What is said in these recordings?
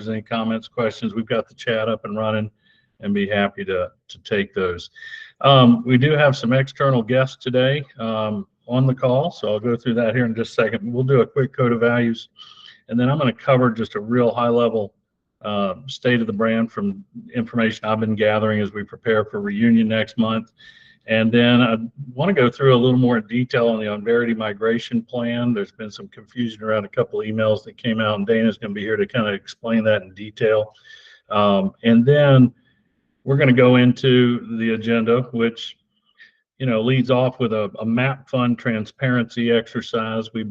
there's any comments, questions, we've got the chat up and running and be happy to take those. We do have some external guests today on the call, so I'll go through that here in just a second. We'll do a quick code of values, and then I'm going to cover just a real high level state of the brand from information I've been gathering as we prepare for reunion next month. And then I want to go through a little more detail on the Onverity migration plan. There's been some confusion around a couple of emails that came out, and Dana's going to be here to kind of explain that in detail. And then we're going to go into the agenda, which leads off with a map fund transparency exercise. We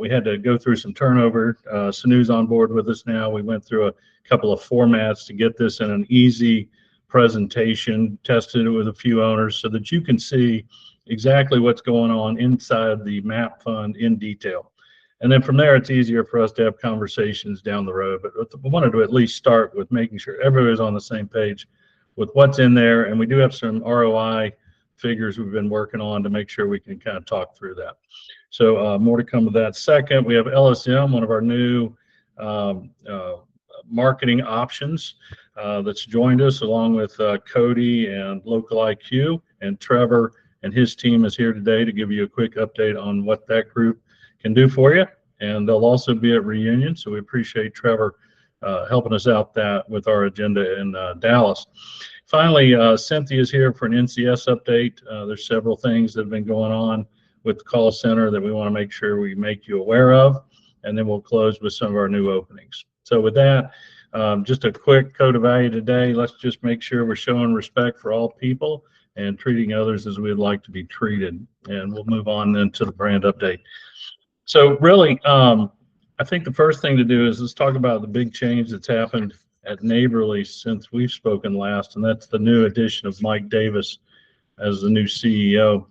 had to go through some turnover. Sanu's on board with us now. We went through a couple of formats to get this in an easy presentation, tested it with a few owners so that you can see exactly what's going on inside the map fund in detail. And then from there, it's easier for us to have conversations down the road. But we wanted to at least start with making sure everybody's on the same page with what's in there. And we do have some ROI figures we've been working on to make sure we can kind of talk through that. So more to come with that. Second, we have LSM, one of our new marketing options that's joined us, along with Cody and Local IQ, and Trevor and his team is here today to give you a quick update on what that group can do for you. And they'll also be at reunion, so we appreciate Trevor helping us out with our agenda in Dallas. Finally, Cynthia is here for an NCS update. There's several things that have been going on with the call center that we want to make sure we make you aware of, and then we'll close with some of our new openings. So with that, just a quick code of value today. Let's just make sure we're showing respect for all people and treating others as we'd like to be treated. And we'll move on then to the brand update. So really, I think the first thing to do is let's talk about the big change that's happened at Neighborly since we've spoken last, and that's the new addition of Mike Davis as the new CEO.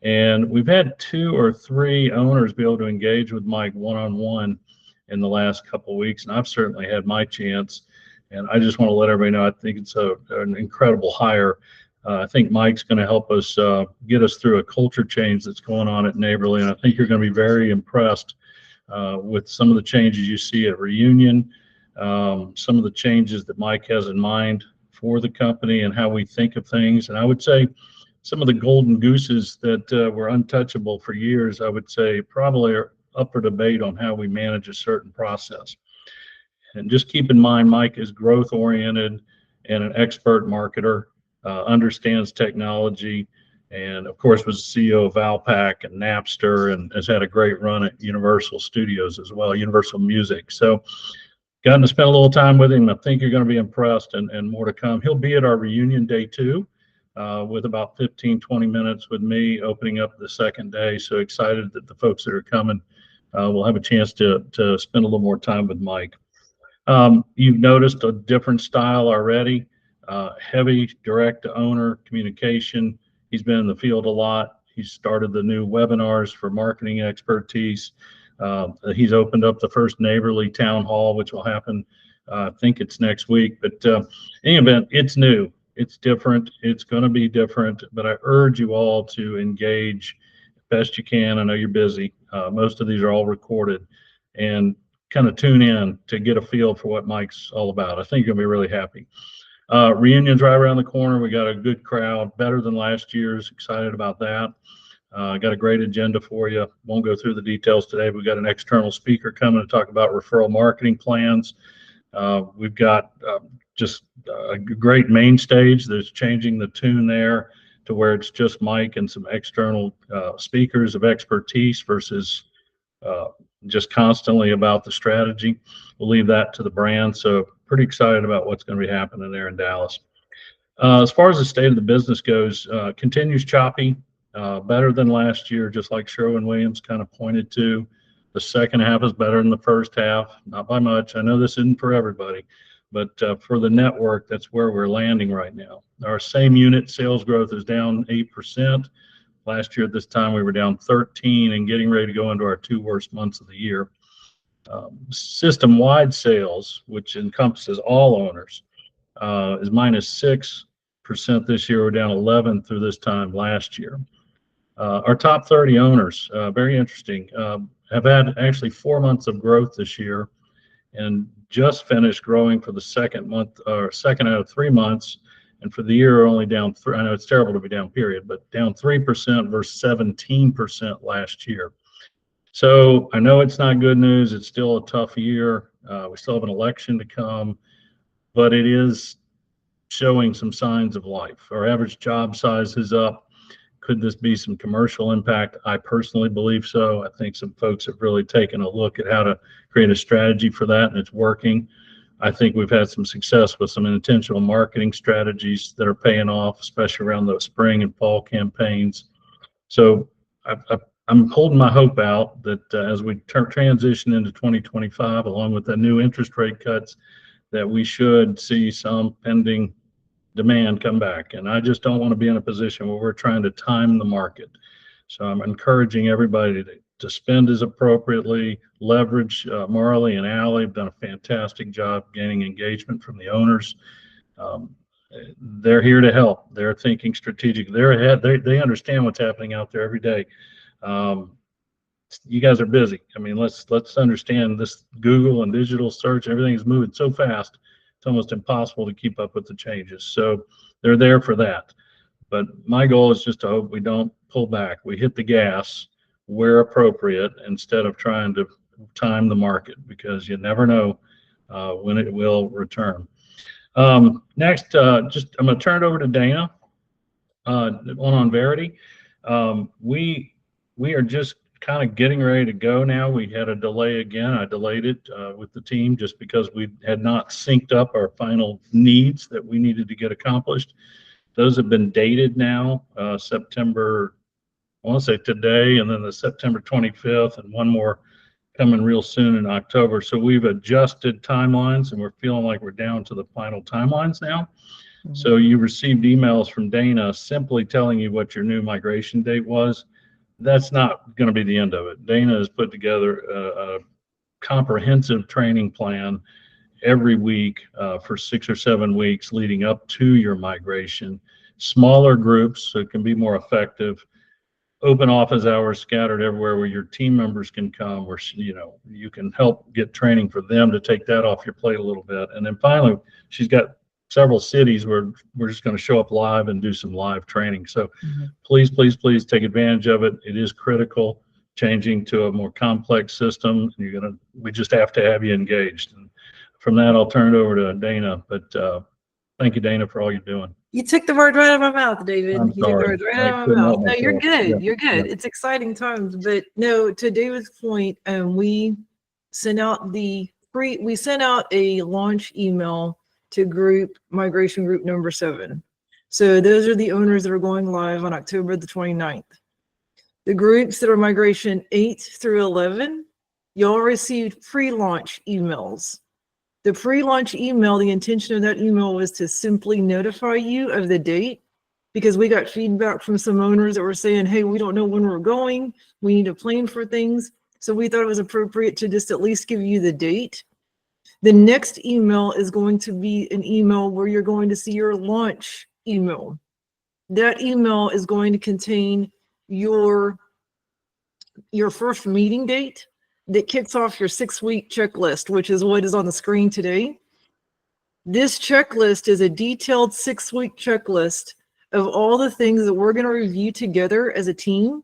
And we've had 2 or 3 owners be able to engage with Mike one-on-one in the last couple of weeks, and I've certainly had my chance. And I just want to let everybody know I think it's an incredible hire. I think Mike's going to help us get us through a culture change that's going on at Neighborly, and I think you're going to be very impressed with some of the changes you see at reunion, some of the changes that Mike has in mind for the company and how we think of things. And I would say some of the golden gooses that were untouchable for years, I would say probably are up for debate on how we manage a certain process. And just keep in mind, Mike is growth oriented and an expert marketer, understands technology, and of course was CEO of Valpak and Napster, and has had a great run at Universal Studios as well, Universal Music. So gotten to spend a little time with him. I think you're going to be impressed, and more to come. He'll be at our reunion day 2 with about 15-20 minutes with me opening up the second day. So excited that the folks that are coming will have a chance to spend a little more time with Mike. You've noticed a different style already, heavy direct to owner communication. He's been in the field a lot. He's started the new webinars for marketing expertise. He's opened up the first Neighborly town hall, which will happen, I think it's next week. But in any event, it's new. It's different. It's going to be different. But I urge you all to engage best you can. I know you're busy. Most of these are all recorded, and kind of tune in to get a feel for what Mike's all about. I think you'll be really happy. Reunion's right around the corner. We got a good crowd, better than last year's. Excited about that. Got a great agenda for you. Won't go through the details today. We've got an external speaker coming to talk about referral marketing plans. We've got just a great main stage that's changing the tune there to where it's just Mike and some external speakers of expertise versus just constantly about the strategy. We'll leave that to the brand. So pretty excited about what's going to be happening there in Dallas. As far as the state of the business goes, continues choppy, better than last year, just like Sherwin-Williams kind of pointed to. The second half is better than the first half, not by much. I know this isn't for everybody, but for the network, that's where we're landing right now. Our same unit sales growth is down 8%. Last year at this time, we were down 13 and getting ready to go into our 2 worst months of the year. System-wide sales, which encompasses all owners, is -6% this year. We're down 11 through this time last year. Our top 30 owners, very interesting, have had actually 4 months of growth this year, and just finished growing for the second month or second out of 3 months. And for the year, only down I know it's terrible to be down, period, but down 3% versus 17% last year. So I know it's not good news. It's still a tough year. We still have an election to come, but it is showing some signs of life. Our average job size is up. Could this be some commercial impact? I personally believe so. I think some folks have really taken a look at how to create a strategy for that, and it's working. I think we've had some success with some intentional marketing strategies that are paying off, especially around those spring and fall campaigns. So I'm holding my hope out that as we transition into 2025, along with the new interest rate cuts, that we should see some pending demand come back. And I just don't want to be in a position where we're trying to time the market. So I'm encouraging everybody to spend as appropriately, leverage. Marley and Allie have done a fantastic job gaining engagement from the owners. They're here to help. They're thinking strategic. They're ahead. They understand what's happening out there every day. You guys are busy. I mean, let's understand this. Google and digital search, everything is moving so fast. It's almost impossible to keep up with the changes. So they're there for that. But my goal is just to hope we don't pull back. We hit the gas where appropriate instead of trying to time the market, because you never know when it will return. Next, I'm going to turn it over to Dana on Verity. We are just kind of getting ready to go now. We had a delay again. I delayed it with the team just because we had not synced up our final needs that we needed to get accomplished. Those have been dated now, September, I want to say today, and then the September 25th, and one more coming real soon in October. So we've adjusted timelines, and we're feeling like we're down to the final timelines now. Mm-hmm. So you received emails from Dana simply telling you what your new migration date was. That's not going to be the end of it. Dana has put together a comprehensive training plan every week for 6 or 7 weeks leading up to your migration. Smaller groups, so it can be more effective. Open office hours scattered everywhere where your team members can come, where you can help get training for them to take that off your plate a little bit. And then finally, she's got several cities where we're just going to show up live and do some live training. So please take advantage of it. It is critical. Changing to a more complex system, we just have to have you engaged. And from that, I'll turn it over to Dana. But thank you, Dana, for all you're doing. You took the word right out of my mouth, David. I'm sorry. You took the word right out of my mouth. No, you're good. Yeah. You're good. Yeah. It's exciting times. But no, to David's point, we sent out a launch email to migration group number 7. So those are the owners that are going live on October the 29th. The groups that are migration 8 through 11, y'all received pre-launch emails. The pre-launch email, the intention of that email was to simply notify you of the date, because we got feedback from some owners that were saying, hey, we don't know when we're going. We need to plan for things. So we thought it was appropriate to just at least give you the date. The next email is going to be an email where you're going to see your launch email. That email is going to contain your first meeting date that kicks off your 6-week checklist, which is what is on the screen today. This checklist is a detailed 6-week checklist of all the things that we're going to review together as a team.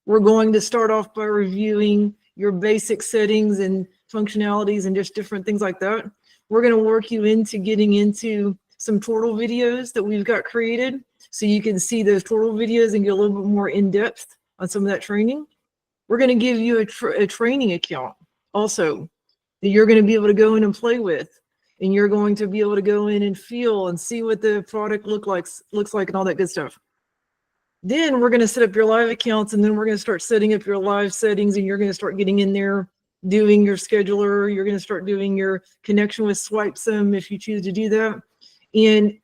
We're going to start off by reviewing your basic settings and functionalities and just different things like that. We're going to work you into getting into some tutorial videos that we've got created, so you can see those tutorial videos and get a little bit more in depth on some of that training. We're going to give you a training account also that you're going to be able to go in and play with, and you're going to be able to go in and feel and see what the product looks like and all that good stuff. Then we're going to set up your live accounts, and then we're going to start setting up your live settings, and you're going to start getting in there, doing your scheduler. You're going to start doing your connection with SwipeSum if you choose to do that, and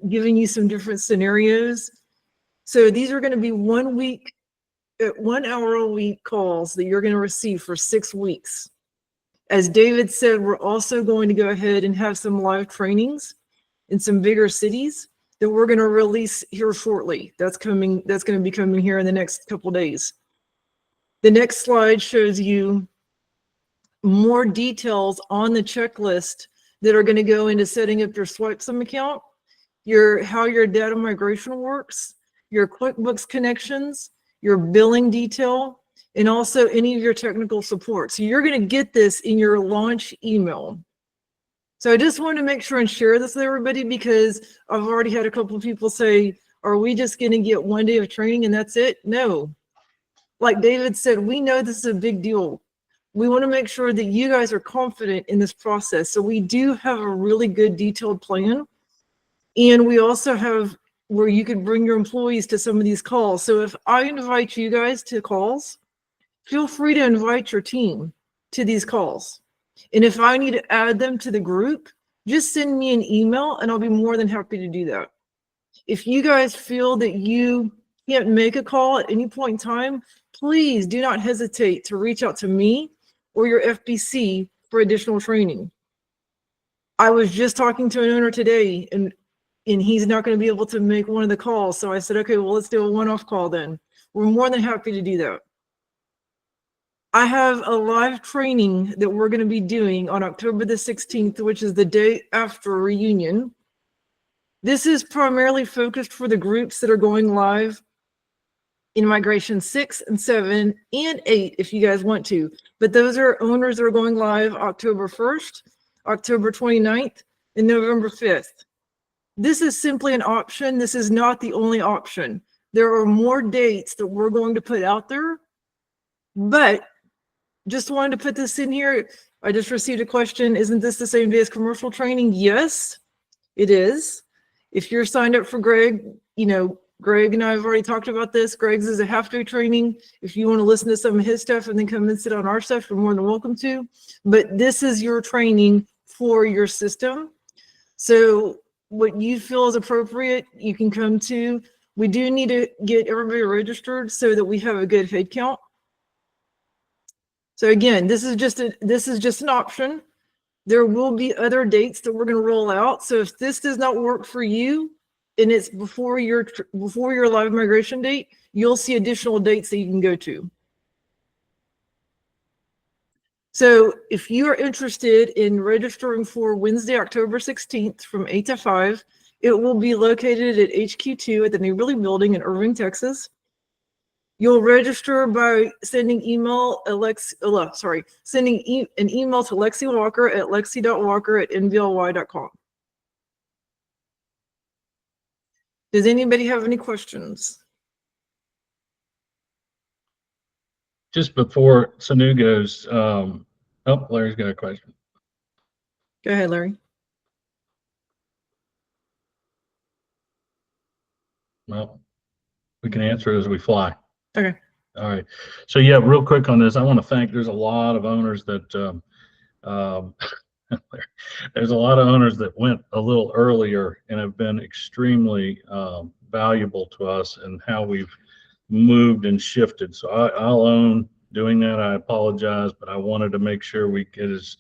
giving you some different scenarios. So these are going to be 1 hour a week calls that you're going to receive for 6 weeks. As David said, we're also going to go ahead and have some live trainings in some bigger cities that we're going to release here shortly. That's going to be coming here in the next couple days. The next slide shows you more details on the checklist that are going to go into setting up your SwipeSum account, how your data migration works, your QuickBooks connections, your billing detail, and also any of your technical support. So you're going to get this in your launch email. So I just wanted to make sure and share this with everybody, because I've already had a couple of people say, are we just going to get 1 day of training and that's it? No. Like David said, we know this is a big deal. We want to make sure that you guys are confident in this process. So we do have a really good detailed plan. And we also have where you could bring your employees to some of these calls. So if I invite you guys to calls, feel free to invite your team to these calls. And if I need to add them to the group, just send me an email and I'll be more than happy to do that. If you guys feel that you can't make a call at any point in time, please do not hesitate to reach out to me or your FBC for additional training. I was just talking to an owner today and he's not going to be able to make one of the calls. So I said, okay, well, let's do a one-off call then. We're more than happy to do that. I have a live training that we're going to be doing on October the 16th, which is the day after reunion. This is primarily focused for the groups that are going live in migration 6 and 7 and 8, if you guys want to. But those are owners that are going live October 1st, October 29th, and November 5th. This is simply an option. This is not the only option. There are more dates that we're going to put out there, but just wanted to put this in here. I just received a question. Isn't this the same day as commercial training? Yes, it is. If you're signed up for Greg, you know, Greg and I have already talked about this. Greg's is a half-day training. If you want to listen to some of his stuff and then come and sit on our stuff, you're more than welcome to. But this is your training for your system. So what you feel is appropriate, you can come to. We do need to get everybody registered so that we have a good head count. So again, this is just an option. There will be other dates that we're going to roll out. So if this does not work for you and it's before your live migration date, you'll see additional dates that you can go to. So if you are interested in registering for Wednesday, October 16th from 8 to 5, it will be located at HQ2 at the Neighborly Building in Irving, Texas. You'll register by sending an email to Lexi Walker at lexi.walker@nvly.com. Does anybody have any questions? Just before Sanu goes, oh, Larry's got a question. Go ahead, Larry. Well, we can answer as we fly. Okay. All right. So yeah, real quick on this, I want to thank, there's a lot of owners that, there's a lot of owners that went a little earlier and have been extremely valuable to us and how we've moved and shifted. So I'll own doing that. I apologize, but I wanted to make sure we get as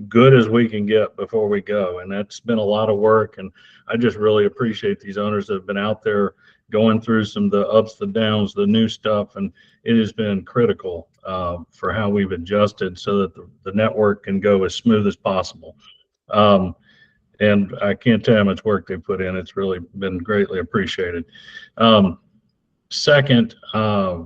good as we can get before we go. And that's been a lot of work. And I just really appreciate these owners that have been out there going through some of the ups, the downs, the new stuff. And it has been critical for how we've adjusted so that the network can go as smooth as possible. And I can't tell you how much work they put in. It's really been greatly appreciated. Second, a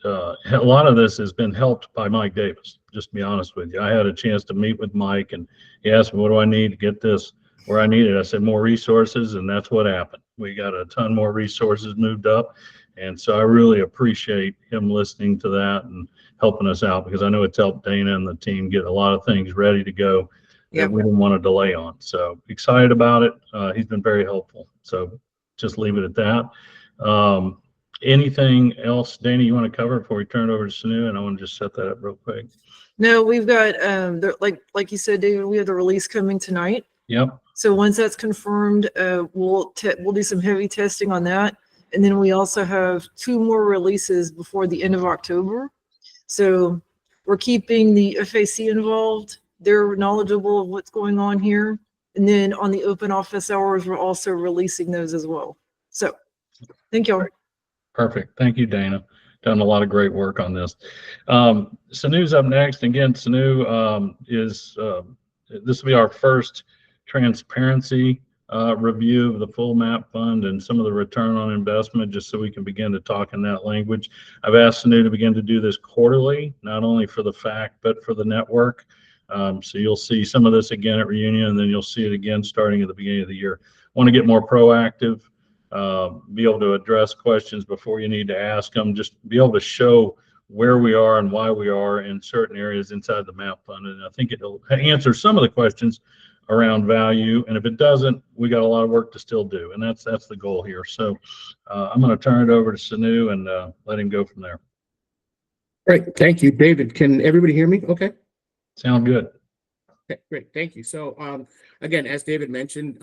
lot of this has been helped by Mike Davis, just to be honest with you. I had a chance to meet with Mike and he asked me, what do I need to get this where I need it? I said, more resources, and that's what happened. We got a ton more resources moved up. And so I really appreciate him listening to that and helping us out, because I know it's helped Dana and the team get a lot of things ready to go that we didn't want to delay on. So excited about it. He's been very helpful. So just leave it at that. Anything else, Dana, you want to cover before we turn it over to Sanu? And I want to just set that up real quick. No, we've got like you said, David, we have the release coming tonight. Yep. So once that's confirmed, we'll do some heavy testing on that, and then we also have 2 more releases before the end of October. So we're keeping the FAC involved. They're knowledgeable of what's going on here, and then on the open office hours, we're also releasing those as well. So thank y'all. Perfect. Thank you, Dana. done a lot of great work on this. Sanu's up next. Again, Sanu this will be our first transparency review of the full MAP fund and some of the return on investment, just so we can begin to talk in that language. I've asked Sanu to begin to do this quarterly, not only for the FAC, but for the network. So you'll see some of this again at reunion, and then you'll see it again starting at the beginning of the year. Want to get more proactive, be able to address questions before you need to ask them, just be able to show where we are and why we are in certain areas inside the MAP fund. And I think it'll answer some of the questions around value. And if it doesn't, we got a lot of work to still do. And that's the goal here. So I'm going to turn it over to Sanu and let him go from there. Great. Thank you, David. Can everybody hear me? Okay. Sound good. Okay, great. Thank you. So again, as David mentioned,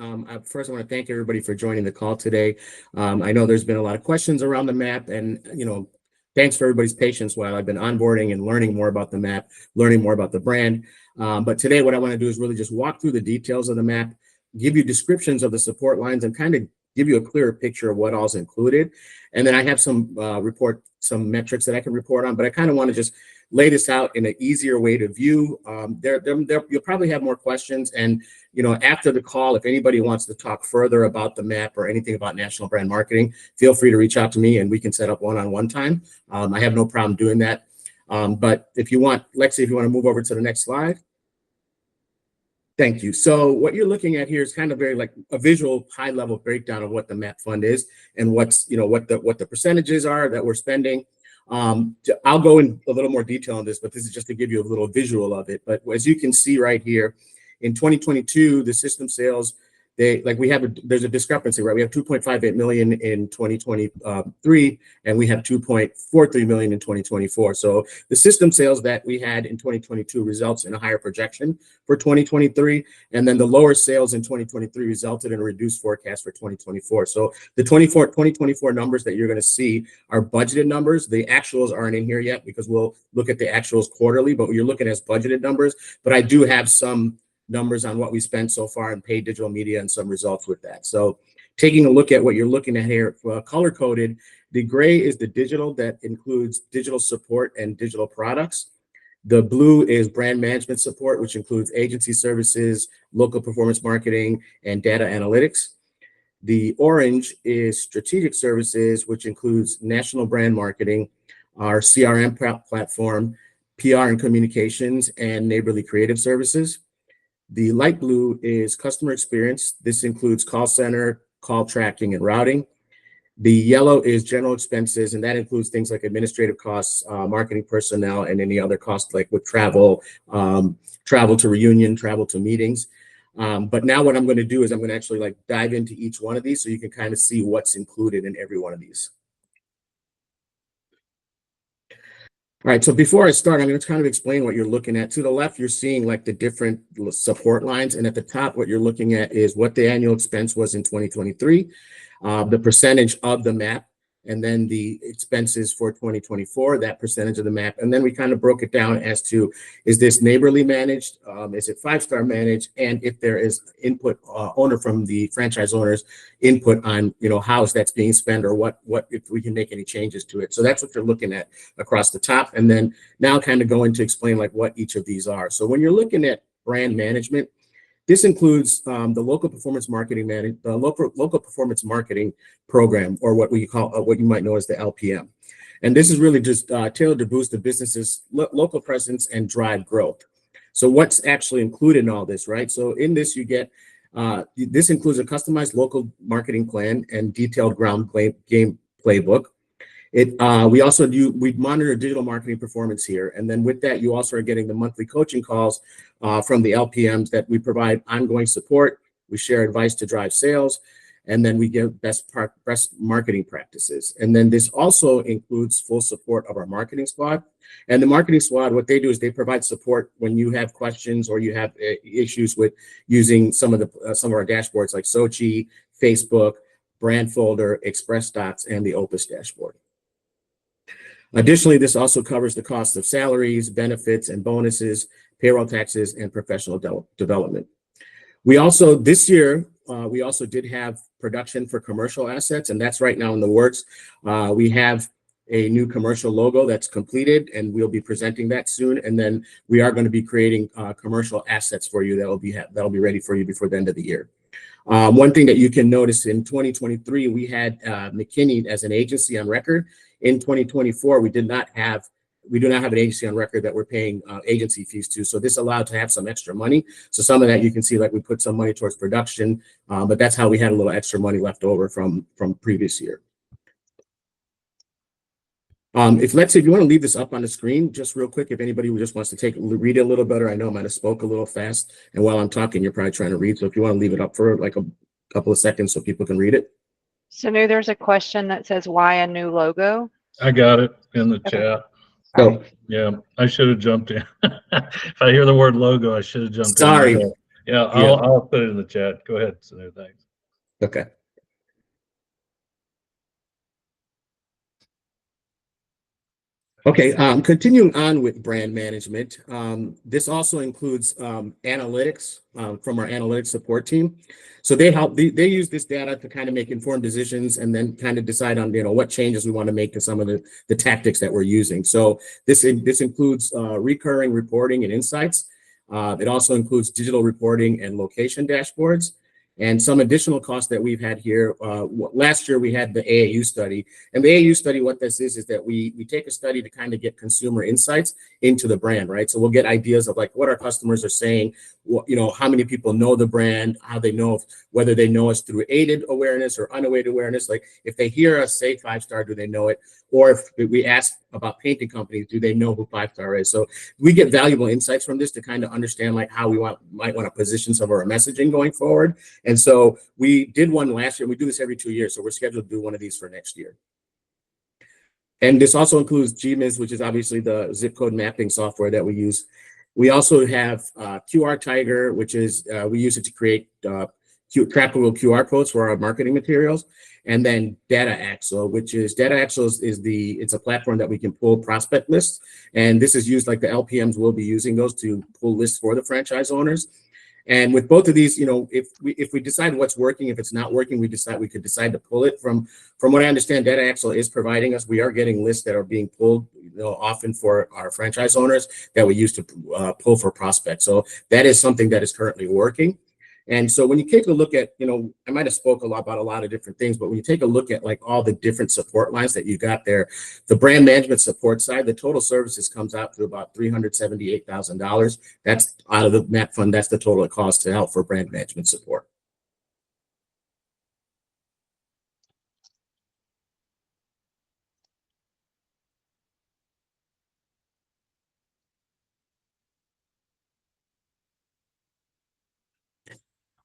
first I want to thank everybody for joining the call today. I know there's been a lot of questions around the MAP, and thanks for everybody's patience while I've been onboarding and learning more about the MAP, learning more about the brand. But today what I want to do is really just walk through the details of the MAP, give you descriptions of the support lines, and kind of give you a clearer picture of what all's included. And then I have some metrics that I can report on, but I kind of want to just lay this out in an easier way to view. You'll probably have more questions. And, after the call, if anybody wants to talk further about the MAP or anything about national brand marketing, feel free to reach out to me and we can set up one-on-one time. I have no problem doing that. But if you want, Lexi, if you want to move over to the next slide. Thank you. So what you're looking at here is kind of very like a visual high level breakdown of what the MAP fund is and what's, what the percentages are that we're spending. I'll go in a little more detail on this, but this is just to give you a little visual of it. But as you can see right here, in 2022, the system sales, there's a discrepancy, right? We have 2.58 million in 2023, and we have 2.43 million in 2024. So the system sales that we had in 2022 results in a higher projection for 2023, and then the lower sales in 2023 resulted in a reduced forecast for 2024. So the 2024 numbers that you're going to see are budgeted numbers. The actuals aren't in here yet because we'll look at the actuals quarterly, but you're looking at budgeted numbers. But I do have some numbers on what we spent so far in paid digital media and some results with that. So taking a look at what you're looking at here, color coded, the gray is the digital that includes digital support and digital products. The blue is brand management support, which includes agency services, local performance marketing, and data analytics. The orange is strategic services, which includes national brand marketing, our CRM platform, PR and communications, and neighborly creative services. The light blue is customer experience. This includes call center, call tracking, and routing. The yellow is general expenses, and that includes things like administrative costs, marketing personnel, and any other costs like with travel, travel to reunion, travel to meetings. But now what I'm going to do is I'm going to actually dive into each one of these so you can kind of see what's included in every one of these. All right, so before I start, I'm going to kind of explain what you're looking at. To the left, you're seeing the different support lines. And at the top, what you're looking at is what the annual expense was in 2023, the percentage of the MAP, and then the expenses for 2024, that percentage of the MAP. And then we kind of broke it down as to, is this neighborly managed? Is it 5-star managed? And if there is input owner from the franchise owners input on, how that's being spent or what if we can make any changes to it. So that's what you're looking at across the top. And then now kind of going to explain what each of these are. So when you're looking at brand management, this includes the local performance marketing local performance marketing program, or what we call what you might know as the LPM. And this is really just tailored to boost the business's local presence and drive growth. So what's actually included in all this, right? So in this, you get this includes a customized local marketing plan and detailed ground game playbook. We monitor digital marketing performance here. And then with that, you also are getting the monthly coaching calls from the LPMs that we provide ongoing support. We share advice to drive sales, and then we give best marketing practices. And then this also includes full support of our marketing squad. And the marketing squad, what they do is they provide support when you have questions or you have issues with using some of our dashboards like Sochi, Facebook, Brand Folder, Express Docs, and the Opus dashboard. Additionally, this also covers the cost of salaries, benefits, and bonuses, payroll taxes, and professional development. This year, we also did have production for commercial assets, and that's right now in the works. We have a new commercial logo that's completed, and we'll be presenting that soon. And then we are going to be creating commercial assets for you that'll be ready for you before the end of the year. One thing that you can notice in 2023, we had McKinney as an agency on record. In 2024, we do not have an agency on record that we're paying agency fees to. So this allowed to have some extra money. So some of that you can see, like we put some money towards production, but that's how we had a little extra money left over from previous year. If you want to leave this up on the screen, just real quick, if anybody just wants to read it a little better, I know I might have spoke a little fast, and while I'm talking, you're probably trying to read. So if you want to leave it up for like a couple of seconds so people can read it. So there's a question that says, why a new logo? I got it in the chat. So yeah, I should have jumped in. If I hear the word logo, I should have jumped sorry. in. Yeah, I'll put it in the chat. Go ahead, Sanu. Thanks. Okay. Okay, continuing on with brand management, this also includes analytics from our analytics support team. So they use this data to kind of make informed decisions and then kind of decide on what changes we want to make to some of the tactics that we're using. So this includes recurring reporting and insights. It also includes digital reporting and location dashboards. And some additional costs that we've had here. Last year, we had the AAU study. And the AAU study, what this is that we take a study to kind of get consumer insights into the brand, right? So we'll get ideas of like what our customers are saying, how many people know the brand, how they know whether they know us through aided awareness or unaided awareness. Like if they hear us say 5-star, do they know it? Or if we ask about painting companies, do they know who 5-star is? So we get valuable insights from this to kind of understand like how we might want to position some of our messaging going forward. And so we did one last year. We do this every 2 years. So we're scheduled to do one of these for next year. And this also includes GMIS, which is obviously the zip code mapping software that we use. We also have QR Tiger, which is, we use it to create trackable QR codes for our marketing materials. And then Data Axle, it's a platform that we can pull prospect lists. And this is used, like the LPMs will be using those to pull lists for the franchise owners. And with both of these, if we decide what's working, if it's not working, we could decide to pull it. From what I understand, Data Axle is providing us, we are getting lists that are being pulled, often for our franchise owners that we use to pull for prospects. So that is something that is currently working. And so when you take a look at, I might have spoke about a lot of different things, but when you take a look at like all the different support lines that you got there, the brand management support side, the total services comes out to about $378,000. That's out of the MAP fund. That's the total cost to help for brand management support.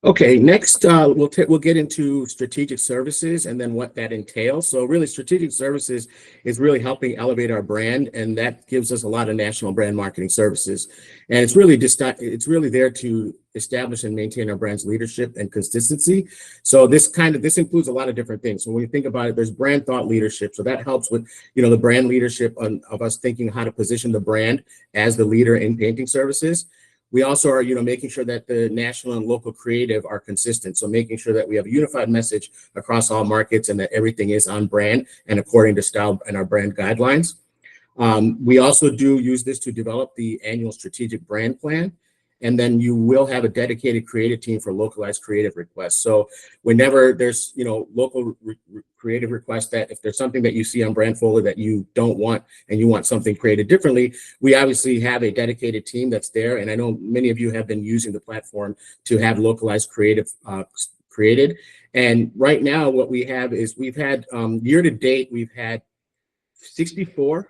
Okay, next we'll get into strategic services and then what that entails. So really, strategic services is really helping elevate our brand, and that gives us a lot of national brand marketing services. And it's really there to establish and maintain our brand's leadership and consistency. So this includes a lot of different things. So when you think about it, there's brand thought leadership. So that helps with the brand leadership of us thinking how to position the brand as the leader in painting services. We also are, making sure that the national and local creative are consistent. So making sure that we have a unified message across all markets and that everything is on brand and according to style and our brand guidelines. We also do use this to develop the annual strategic brand plan. And then you will have a dedicated creative team for localized creative requests. So whenever there's, local creative requests, that if there's something that you see on Brand Folder that you don't want and you want something created differently, we obviously have a dedicated team that's there. And I know many of you have been using the platform to have localized creative created. And right now what we have is we've had year to date, we've had 64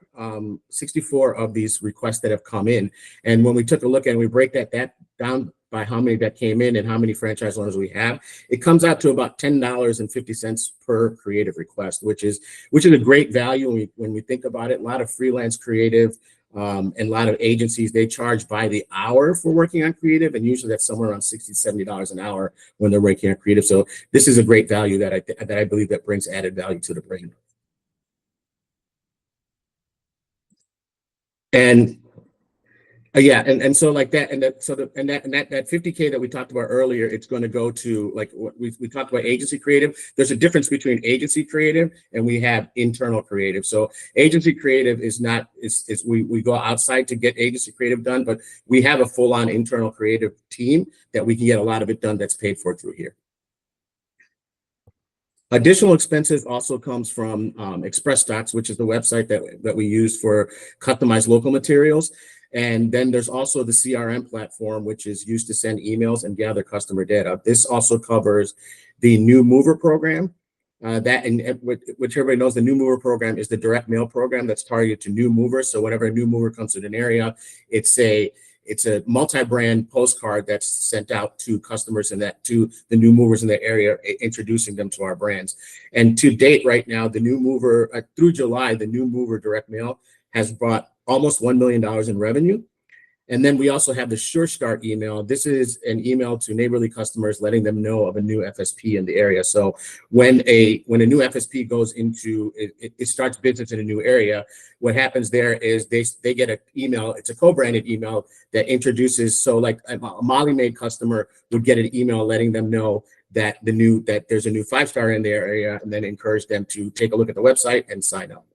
of these requests that have come in. And when we took a look and we break that down by how many that came in and how many franchise owners we have, it comes out to about $10.50 per creative request, which is a great value when we think about it. A lot of freelance creative and a lot of agencies, they charge by the hour for working on creative, and usually that's somewhere around $60 to $70 an hour when they're working on creative. So this is a great value that I believe that brings added value to the brand. And Yeah, and so like that, and that, so the, and that 50K that we talked about earlier, it's going to go to like what we talked about agency creative. There's a difference between agency creative and we have internal creative. So agency creative is not is we go outside to get agency creative done, but we have a full-on internal creative team that we can get a lot of it done that's paid for through here. Additional expenses also comes from Express Stocks, which is the website that we use for customized local materials. And then there's also the CRM platform, which is used to send emails and gather customer data. This also covers the New Mover program. Which everybody knows, the New Mover program is the direct mail program that's targeted to new movers. So whenever a new mover comes to an area, it's a multi-brand postcard that's sent out to customers and to the new movers in the area, introducing them to our brands. And to date, right now, the New Mover through July, the New Mover direct mail has brought almost $1 million in revenue. And then we also have the Sure Start email. This is an email to neighborly customers letting them know of a new FSP in the area. So when a new FSP goes into it starts business in a new area, what happens there is they get an email. It's a co-branded email that introduces. So like a Molly Maid customer would get an email letting them know that there's a new 5-star in their area, and then encourage them to take a look at the website and sign up.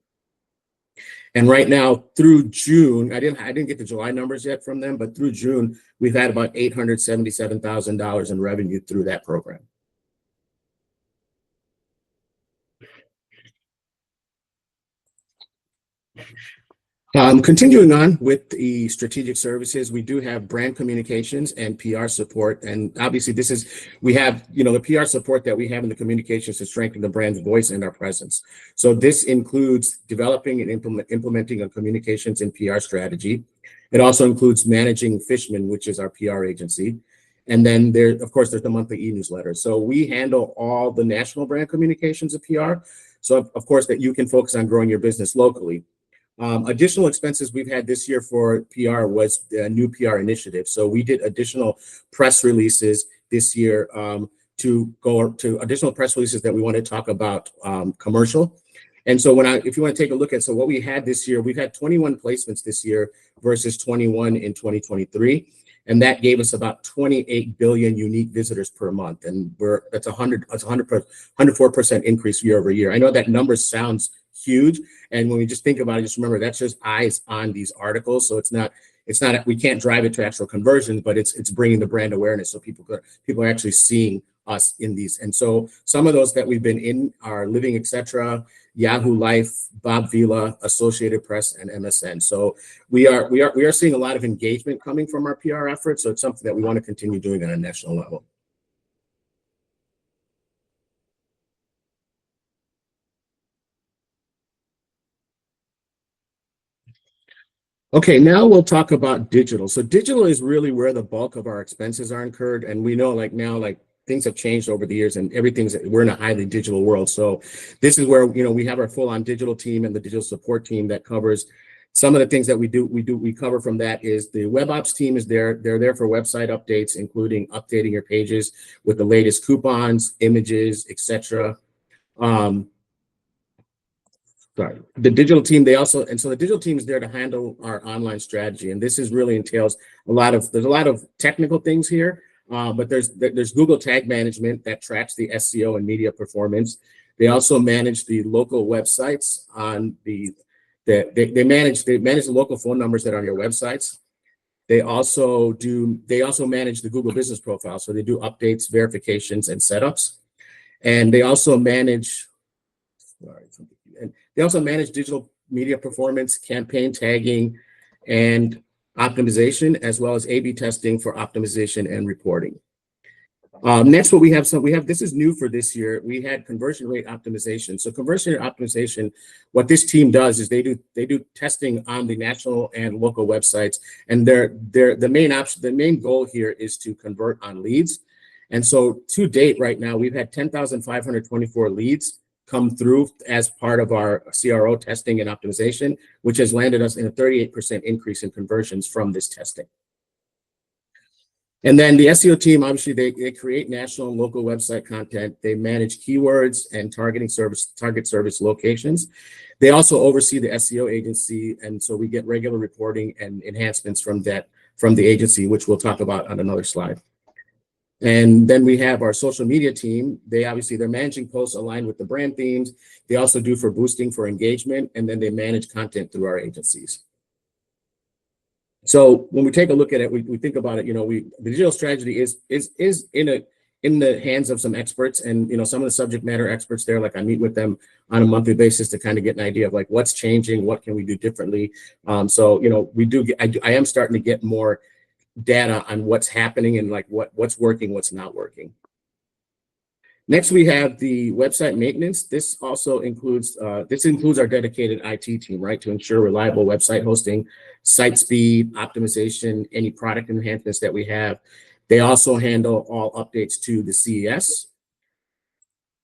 And right now, through June, I didn't get the July numbers yet from them, but through June, we've had about $877,000 in revenue through that program. Continuing on with the strategic services, we do have brand communications and PR support. And obviously we have, the PR support that we have in the communications to strengthen the brand's voice and our presence. So this includes developing and implementing a communications and PR strategy. It also includes managing Fishman, which is our PR agency. And then of course, there's the monthly e-newsletter. So we handle all the national brand communications of PR. So of course that you can focus on growing your business locally. Additional expenses we've had this year for PR was the new PR initiative. So we did additional press releases this year to go to additional press releases that we want to talk about commercial. And so if you want to take a look at, so what we had this year, we've had 21 placements this year versus 21 in 2023. And that gave us about 28 billion unique visitors per month. And that's 104% increase year over year. I know that number sounds huge. And when we just think about it, just remember that's just eyes on these articles. So it's not, we can't drive it to actual conversions, but it's bringing the brand awareness. So people are actually seeing us in these. And so some of those that we've been in are Living, Etc., Yahoo Life, Bob Vila, Associated Press, and MSN. So we are seeing a lot of engagement coming from our PR efforts. So it's something that we want to continue doing on a national level. Okay, now we'll talk about digital. So digital is really where the bulk of our expenses are incurred. And we know things have changed over the years and we're in a highly digital world. So this is where, we have our full-on digital team and the digital support team that covers some of the things that we cover from that is the web ops team is there. They're there for website updates, including updating your pages with the latest coupons, images, etc. Sorry, the digital team, so the digital team is there to handle our online strategy. And this really entails there's a lot of technical things here, but there's Google Tag Management that tracks the SEO and media performance. They also manage the local websites on they manage the local phone numbers that are on your websites. They also manage the Google Business Profile. So they do updates, verifications, and setups. And they also manage, digital media performance, campaign tagging, and optimization, as well as A/B testing for optimization and reporting. Next, what we have, this is new for this year. We had conversion rate optimization. So conversion rate optimization, what this team does is they do testing on the national and local websites, and the main goal here is to convert on leads. And so to date, right now, we've had 10,524 leads come through as part of our CRO testing and optimization, which has landed us in a 38% increase in conversions from this testing. And then the SEO team, obviously, they create national and local website content. They manage keywords and target service locations. They also oversee the SEO agency, and so we get regular reporting and enhancements from the agency, which we'll talk about on another slide. And then we have our social media team. They're managing posts aligned with the brand themes. They also do for boosting for engagement, and then they manage content through our agencies. So when we take a look at it, we think about it, the digital strategy is in the hands of some experts, and some of the subject matter experts there, like I meet with them on a monthly basis to kind of get an idea of like what's changing, what can we do differently. So I am starting to get more data on what's happening and like what's working, what's not working. Next, we have the website maintenance. This also includes our dedicated IT team, right, to ensure reliable website hosting, site speed, optimization, any product enhancements that we have. They also handle all updates to the CES.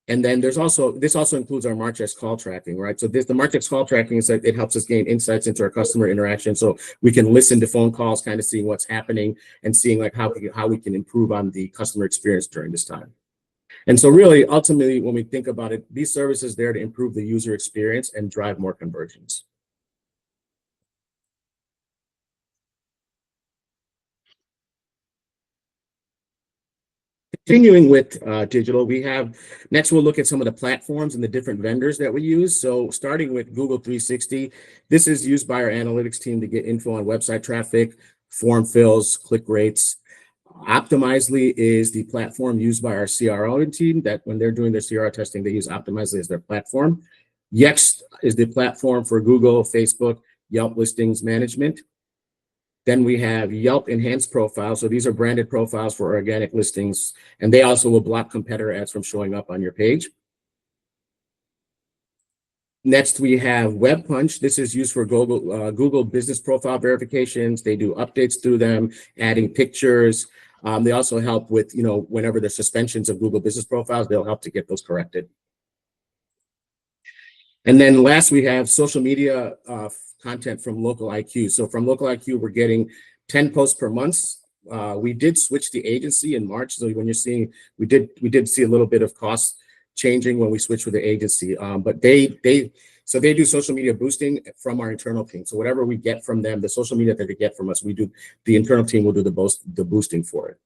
And then this also includes our MarchX call tracking, right? So the MarchX call tracking is that it helps us gain insights into our customer interaction, so we can listen to phone calls, kind of seeing what's happening and seeing like how we can improve on the customer experience during this time. And so really, ultimately, when we think about it, these services are there to improve the user experience and drive more conversions. Continuing with digital, next we'll look at some of the platforms and the different vendors that we use. So starting with Google 360, this is used by our analytics team to get info on website traffic, form fills, click rates. Optimizely is the platform used by our CRO team that when they're doing their CRO testing, they use Optimizely as their platform. Yext is the platform for Google, Facebook, Yelp listings management. Then we have Yelp enhanced profiles. So these are branded profiles for organic listings, and they also will block competitor ads from showing up on your page. Next, we have Web Punch. This is used for Google business profile verifications. They do updates through them, adding pictures. They also help with, whenever there's suspensions of Google business profiles, they'll help to get those corrected. And then last, we have social media content from Local IQ. So from Local IQ, we're getting 10 posts per month. We did switch the agency in March. So when you're seeing, we did see a little bit of cost changing when we switched with the agency. But they do social media boosting from our internal team. So whatever we get from them, the social media that they get from us, the internal team will do the boosting for it.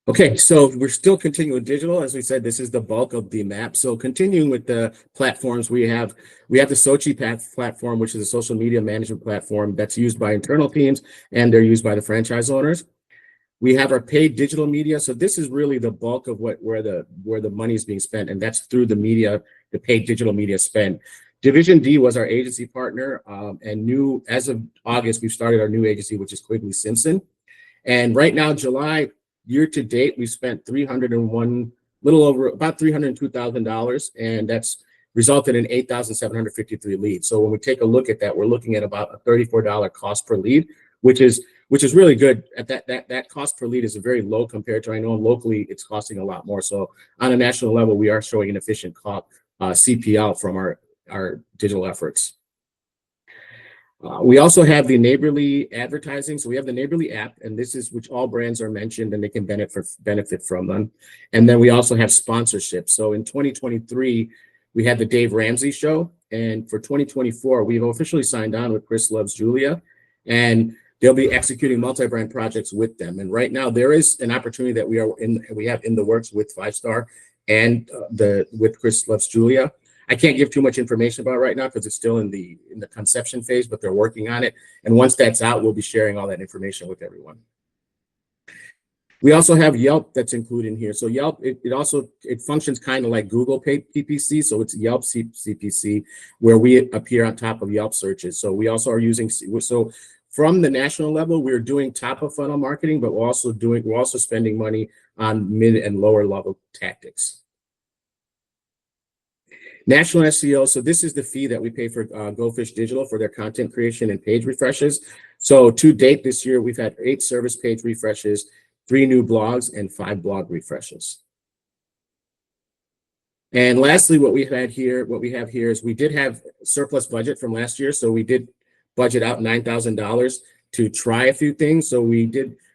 Okay, so we're still continuing digital. As we said, this is the bulk of the map. So continuing with the platforms, we have the Sochi platform, which is a social media management platform that's used by internal teams, and they're used by the franchise owners. We have our paid digital media. So this is really the bulk of where the money is being spent, and that's through the media, the paid digital media spend. Division D was our agency partner, and as of August, we've started our new agency, which is Quigley Simpson. And right now, July, year to date, we spent little over about $302,000, and that's resulted in 8,753 leads. So when we take a look at that, we're looking at about a $34 cost per lead, which is really good. At that cost per lead is a very low compared to, I know locally it's costing a lot more. So on a national level, we are showing an efficient CPL from our digital efforts. We also have the Neighborly advertising. So we have the Neighborly app, and this is which all brands are mentioned and they can benefit from them. And then we also have sponsorship. So in 2023, we had the Dave Ramsey show. And for 2024, we've officially signed on with Chris Loves Julia, and they'll be executing multi-brand projects with them. And right now there is an opportunity that we have in the works with 5-Star and with Chris Loves Julia. I can't give too much information about it right now because it's still in the conception phase, but they're working on it. And once that's out, we'll be sharing all that information with everyone. We also have Yelp that's included in here. So Yelp, it functions kind of like Google PPC. So it's Yelp CPC, where we appear on top of Yelp searches. So we also are using, so from the national level, we're doing top of funnel marketing, but we're also spending money on mid and lower level tactics. National SEO, so this is the fee that we pay for GoFish Digital for their content creation and page refreshes. So to date this year, we've had 8 service page refreshes, 3 new blogs, and 5 blog refreshes. And lastly, what we have here is we did have surplus budget from last year, so we did budget out $9,000 to try a few things. So we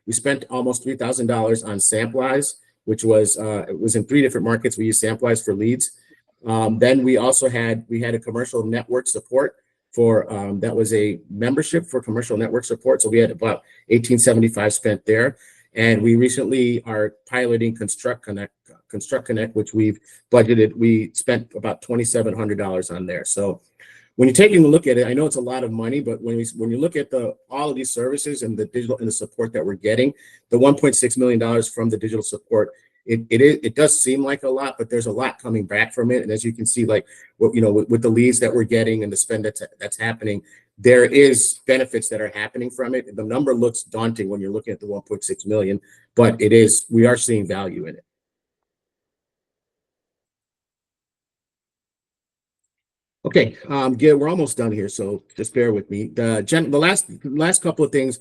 spent almost $3,000 on Samplize, which was it was in 3 different markets. We used Samplize for leads. Then we also had a commercial network support for that was a membership for commercial network support. So we had about $1,875 spent there. And we recently are piloting Construct Connect, which we've budgeted. We spent about $2,700 on there. So when you're taking a look at it, I know it's a lot of money, but when you look at all of these services and the digital and the support that we're getting, the $1.6 million from the digital support, it does seem like a lot, but there's a lot coming back from it. And as you can see, like with the leads that we're getting and the spend that's happening, there is benefits that are happening from it. The number looks daunting when you're looking at the 1.6 million, but we are seeing value in it. Okay, we're almost done here, so just bear with me. The last couple of things,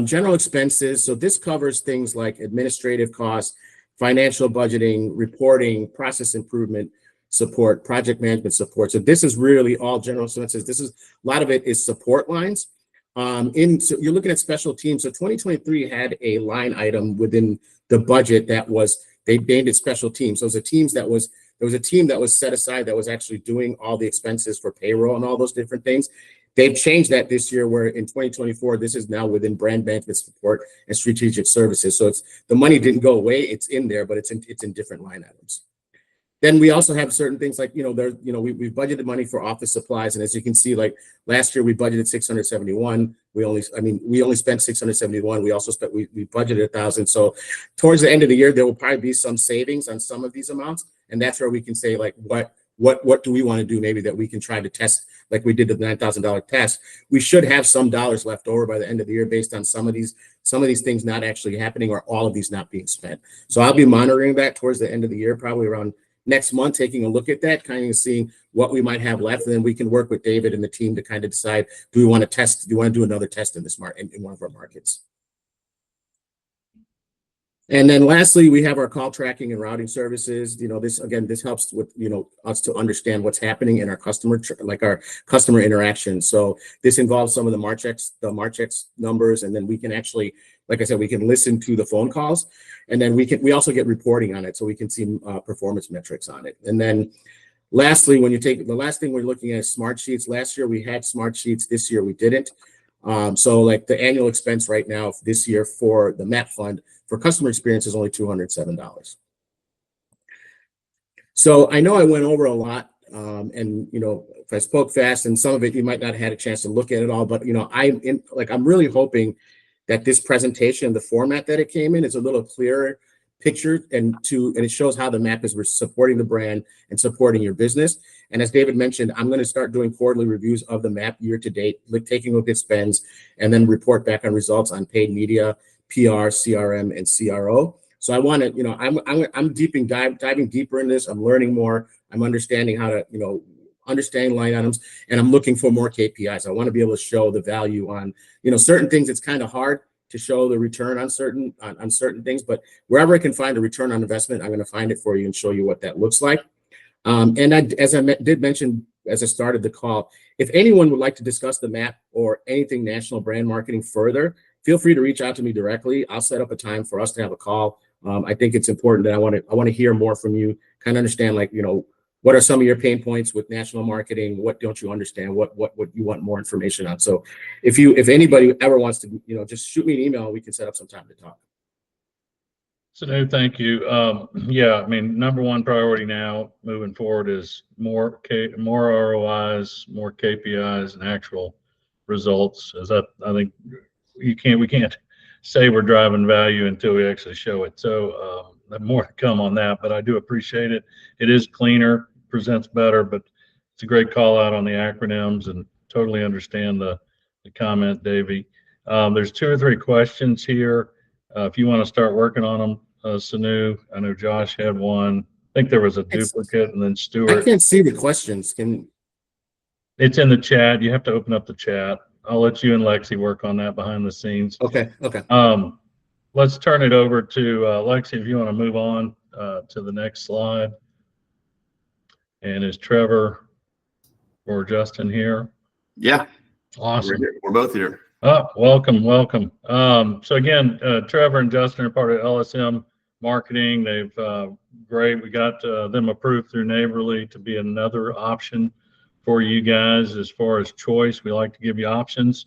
general expenses. So this covers things like administrative costs, financial budgeting, reporting, process improvement support, project management support. So this is really all general expenses. A lot of it is support lines. So you're looking at special teams. So 2023 had a line item within the budget they named it special teams. So there was a team that was set aside that was actually doing all the expenses for payroll and all those different things. They've changed that this year, where in 2024, this is now within brand management support and strategic services. So the money didn't go away; it's in there, but it's in different line items. Then we also have certain things like, we've budgeted money for office supplies, and as you can see, like last year we budgeted 671. We only spent 671. We budgeted 1,000. So towards the end of the year, there will probably be some savings on some of these amounts, and that's where we can say, like, what do we want to do maybe that we can try to test, like we did the $9,000 test. We should have some dollars left over by the end of the year based on some of these things not actually happening or all of these not being spent. So I'll be monitoring that towards the end of the year, probably around next month, taking a look at that, kind of seeing what we might have left, and then we can work with David and the team to kind of decide, do we want to do another test in this market, in one of our markets. And then lastly, we have our call tracking and routing services. This helps with, us to understand what's happening in our customer interaction. So this involves some of the Marchex numbers, and then we can actually, like I said, we can listen to the phone calls, and then we also get reporting on it, so we can see performance metrics on it. And then lastly, the last thing we're looking at is smart sheets. Last year we had smart sheets. This year we didn't. So like the annual expense right now this year for the MAP fund for customer experience is only $207. So I know I went over a lot, and if I spoke fast, and some of it you might not have had a chance to look at it all, but I'm really hoping that this presentation, the format that it came in, is a little clearer picture, and it shows how the map is supporting the brand and supporting your business. And as David mentioned, I'm going to start doing quarterly reviews of the map year to date, taking a look at spends, and then report back on results on paid media, PR, CRM, and CRO. So I want to, I'm diving deeper in this. I'm learning more. I'm understanding how to, understand line items, and I'm looking for more KPIs. I want to be able to show the value on, certain things. It's kind of hard to show the return on certain things, but wherever I can find a return on investment, I'm going to find it for you and show you what that looks like. As I did mention as I started the call, if anyone would like to discuss the map or anything national brand marketing further, feel free to reach out to me directly. I'll set up a time for us to have a call. I think it's important that I want to hear more from you, kind of understand, like, what are some of your pain points with national marketing? What don't you understand? What you want more information on? So if anybody ever wants to, just shoot me an email and we can set up some time to talk. So thank you. Yeah, I mean, number one priority now moving forward is more ROIs, more KPIs, and actual results. As I think we can't say we're driving value until we actually show it. So more to come on that, but I do appreciate it. It is cleaner, presents better, but it's a great call out on the acronyms, and totally understand the comment, Davey. There's 2 or 3 questions here. If you want to start working on them, Sanu, I know Josh had one. I think there was a duplicate, and then Stuart. I can't see the questions. It's in the chat. You have to open up the chat. I'll let you and Lexi work on that behind the scenes. Okay. Let's turn it over to Lexi, if you want to move on to the next slide. And is Trevor or Justin here? Yeah. Awesome. We're both here. Oh, welcome. So again, Trevor and Justin are part of LSM Marketing. They've great. We got them approved through Neighborly to be another option for you guys as far as choice. We like to give you options,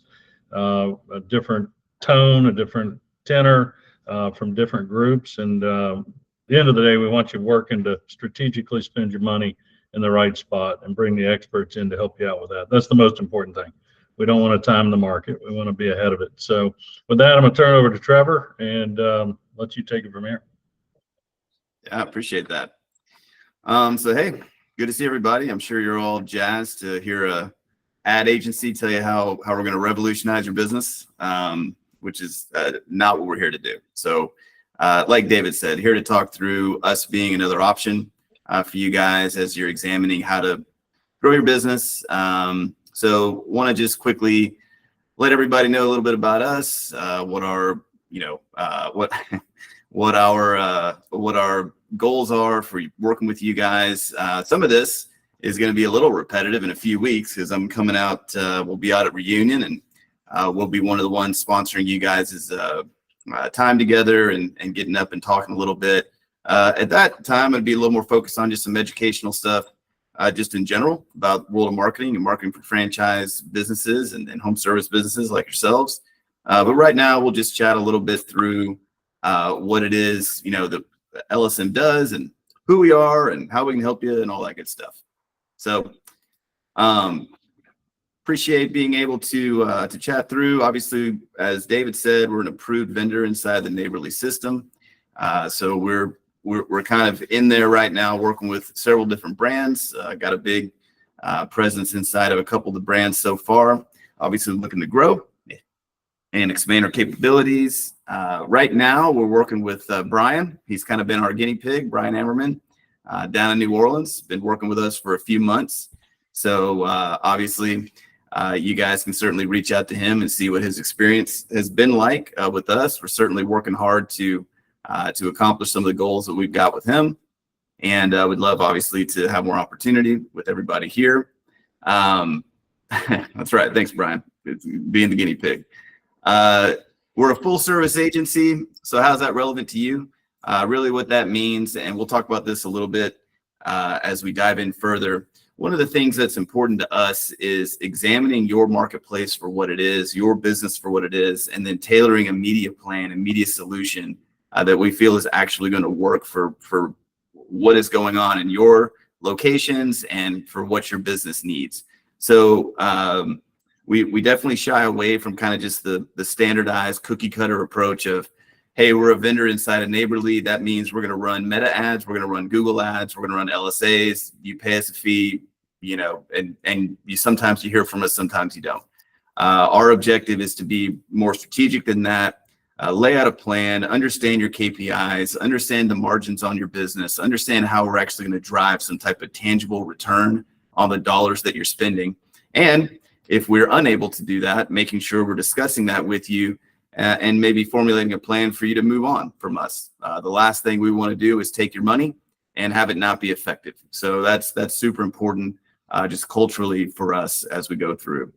a different tone, a different tenor from different groups. And at the end of the day, we want you working to strategically spend your money in the right spot and bring the experts in to help you out with that. That's the most important thing. We don't want to time the market. We want to be ahead of it. So with that, I'm going to turn it over to Trevor and let you take it from here. Yeah, I appreciate that. So, hey, good to see everybody. I'm sure you're all jazzed to hear a ad agency tell you how we're going to revolutionize your business, which is not what we're here to do. So like David said, here to talk through us being another option for you guys as you're examining how to grow your business. So want to just quickly let everybody know a little bit about us, what our, what our goals are for working with you guys. Some of this is going to be a little repetitive in a few weeks because I'm coming out, we'll be out at Reunion, and we'll be one of the ones sponsoring you guys' time together and getting up and talking a little bit. At that time, I'd be a little more focused on just some educational stuff. Just in general about world of marketing and marketing for franchise businesses and home service businesses like yourselves. But right now we'll just chat a little bit through what it is, the LSM does and who we are and how we can help you and all that good stuff. So appreciate being able to chat through. Obviously, as David said, we're an approved vendor inside the Neighborly system. So we're kind of in there right now working with several different brands. Got a big presence inside of a couple of the brands so far. Obviously looking to grow and expand our capabilities. Right now we're working with Brian. He's kind of been our guinea pig, Brian Ammerman, down in New Orleans. Been working with us for a few months. So obviously you guys can certainly reach out to him and see what his experience has been like with us. We're certainly working hard to accomplish some of the goals that we've got with him. And we'd love, obviously, to have more opportunity with everybody here. That's right. Thanks, Brian, being the guinea pig. We're a full service agency. So how's that relevant to you? Really what that means, and we'll talk about this a little bit as we dive in further. One of the things that's important to us is examining your marketplace for what it is, your business for what it is, and then tailoring a media plan and media solution that we feel is actually going to work for what is going on in your locations and for what your business needs. So we definitely shy away from kind of just the standardized cookie cutter approach of, hey, we're a vendor inside of Neighborly. That means we're going to run Meta ads, we're going to run Google ads, we're going to run LSAs. You pay us a fee, and you sometimes you hear from us, sometimes you don't. Our objective is to be more strategic than that. Lay out a plan, understand your KPIs, understand the margins on your business, understand how we're actually going to drive some type of tangible return on the dollars that you're spending. And if we're unable to do that, making sure we're discussing that with you and maybe formulating a plan for you to move on from us. The last thing we want to do is take your money and have it not be effective. So that's super important just culturally for us as we go through.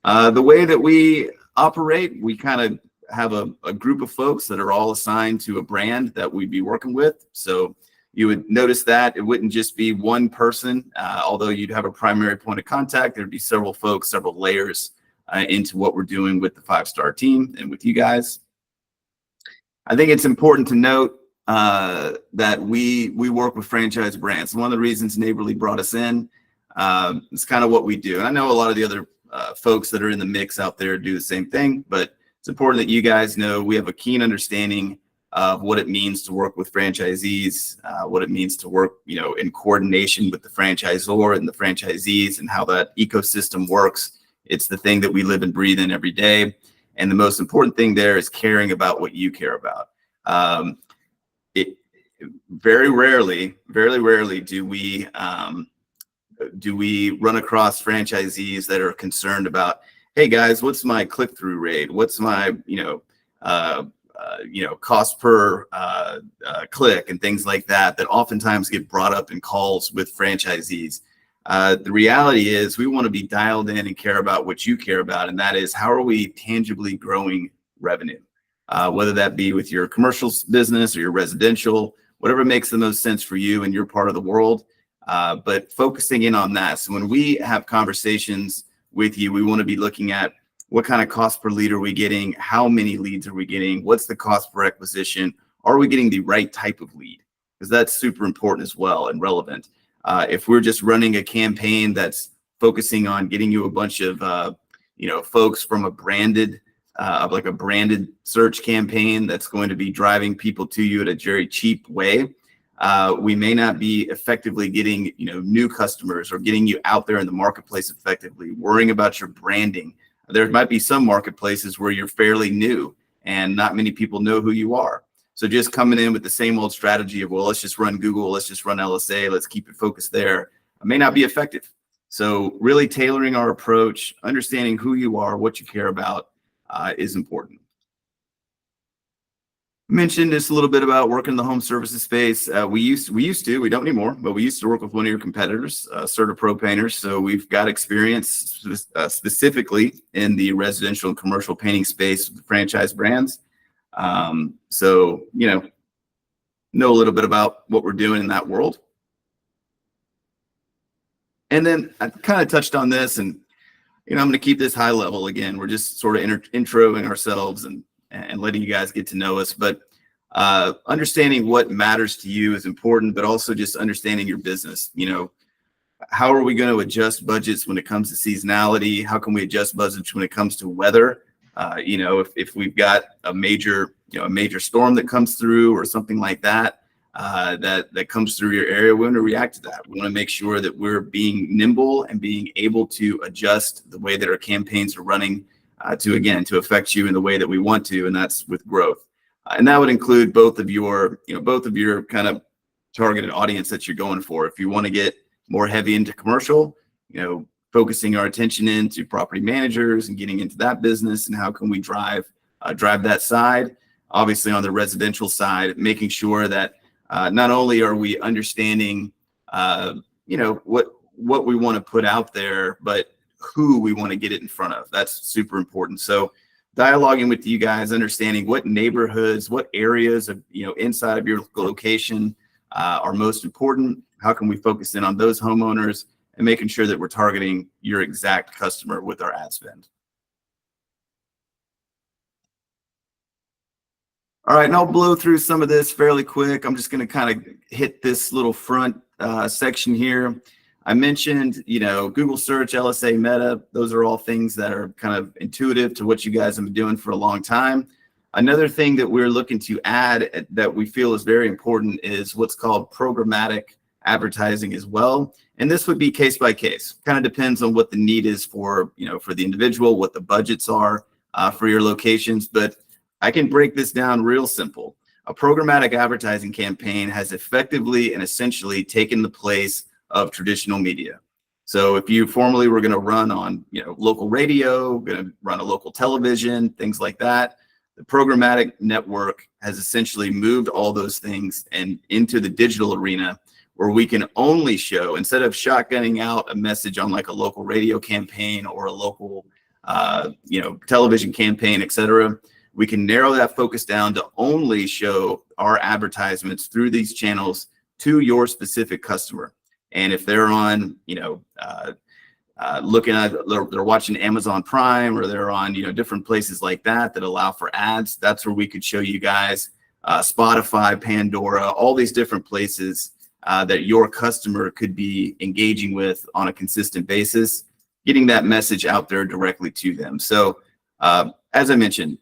The way that we operate, we kind of have a group of folks that are all assigned to a brand that we'd be working with. So you would notice that it wouldn't just be one person, although you'd have a primary point of contact. There'd be several folks, several layers into what we're doing with the 5-star team and with you guys. I think it's important to note that we work with franchise brands. One of the reasons Neighborly brought us in is kind of what we do. And I know a lot of the other folks that are in the mix out there do the same thing, but it's important that you guys know we have a keen understanding of what it means to work with franchisees, what it means to work, in coordination with the franchisor and the franchisees and how that ecosystem works. It's the thing that we live and breathe in every day. And the most important thing there is caring about what you care about. Very rarely do we run across franchisees that are concerned about, hey guys, what's my click-through rate? What's my, cost per click and things like that, that oftentimes get brought up in calls with franchisees. The reality is we want to be dialed in and care about what you care about, and that is how are we tangibly growing revenue, whether that be with your commercial business or your residential, whatever makes the most sense for you and your part of the world. But focusing in on that. So when we have conversations with you, we want to be looking at what kind of cost per lead are we getting? How many leads are we getting? What's the cost per acquisition? Are we getting the right type of lead? Because that's super important as well and relevant. If we're just running a campaign that's focusing on getting you a bunch of folks from a branded like a branded search campaign that's going to be driving people to you at a very cheap way, we may not be effectively getting new customers or getting you out there in the marketplace effectively, worrying about your branding. There might be some marketplaces where you're fairly new and not many people know who you are. So just coming in with the same old strategy of, well, let's just run Google, let's just run LSA, let's keep it focused there, may not be effective. So really tailoring our approach, understanding who you are, what you care about is important. Mentioned just a little bit about working in the home services space. We don't anymore, but we used to work with one of your competitors, CertaPro Painters. So we've got experience specifically in the residential and commercial painting space with the franchise brands. So, know a little bit about what we're doing in that world. And then I kind of touched on this, and, I'm going to keep this high level again. We're just sort of introing ourselves and letting you guys get to know us. But understanding what matters to you is important, but also just understanding your business. How are we going to adjust budgets when it comes to seasonality? How can we adjust budgets when it comes to weather? If we've got a major storm that comes through or something like that, that comes through your area, we want to react to that. We want to make sure that we're being nimble and being able to adjust the way that our campaigns are running to affect you in the way that we want to, and that's with growth. And that would include both of your kind of targeted audience that you're going for. If you want to get more heavy into commercial, focusing our attention into property managers and getting into that business, and how can we drive that side. Obviously on the residential side, making sure that not only are we understanding what we want to put out there, but who we want to get it in front of. That's super important. So dialoguing with you guys, understanding what neighborhoods, what areas of inside of your location are most important. How can we focus in on those homeowners, and making sure that we're targeting your exact customer with our ad spend. All right, and I'll blow through some of this fairly quick. I'm just going to kind of hit this little front section here. I mentioned, Google search, LSA, Meta. Those are all things that are kind of intuitive to what you guys have been doing for a long time. Another thing that we're looking to add that we feel is very important is what's called programmatic advertising as well. And this would be case by case. Kind of depends on what the need is for the individual, what the budgets are for your locations. But I can break this down real simple. A programmatic advertising campaign has effectively and essentially taken the place of traditional media. So if you formerly were going to run on local radio, going to run a local television, things like that, the programmatic network has essentially moved all those things and into the digital arena, where we can only show, instead of shotgunning out a message on like a local radio campaign or a local television campaign, etc., we can narrow that focus down to only show our advertisements through these channels to your specific customer. And if they're on, looking at, they're watching Amazon Prime, or they're on, different places like that allow for ads, that's where we could show you guys Spotify, Pandora, all these different places that your customer could be engaging with on a consistent basis, getting that message out there directly to them. So as I mentioned,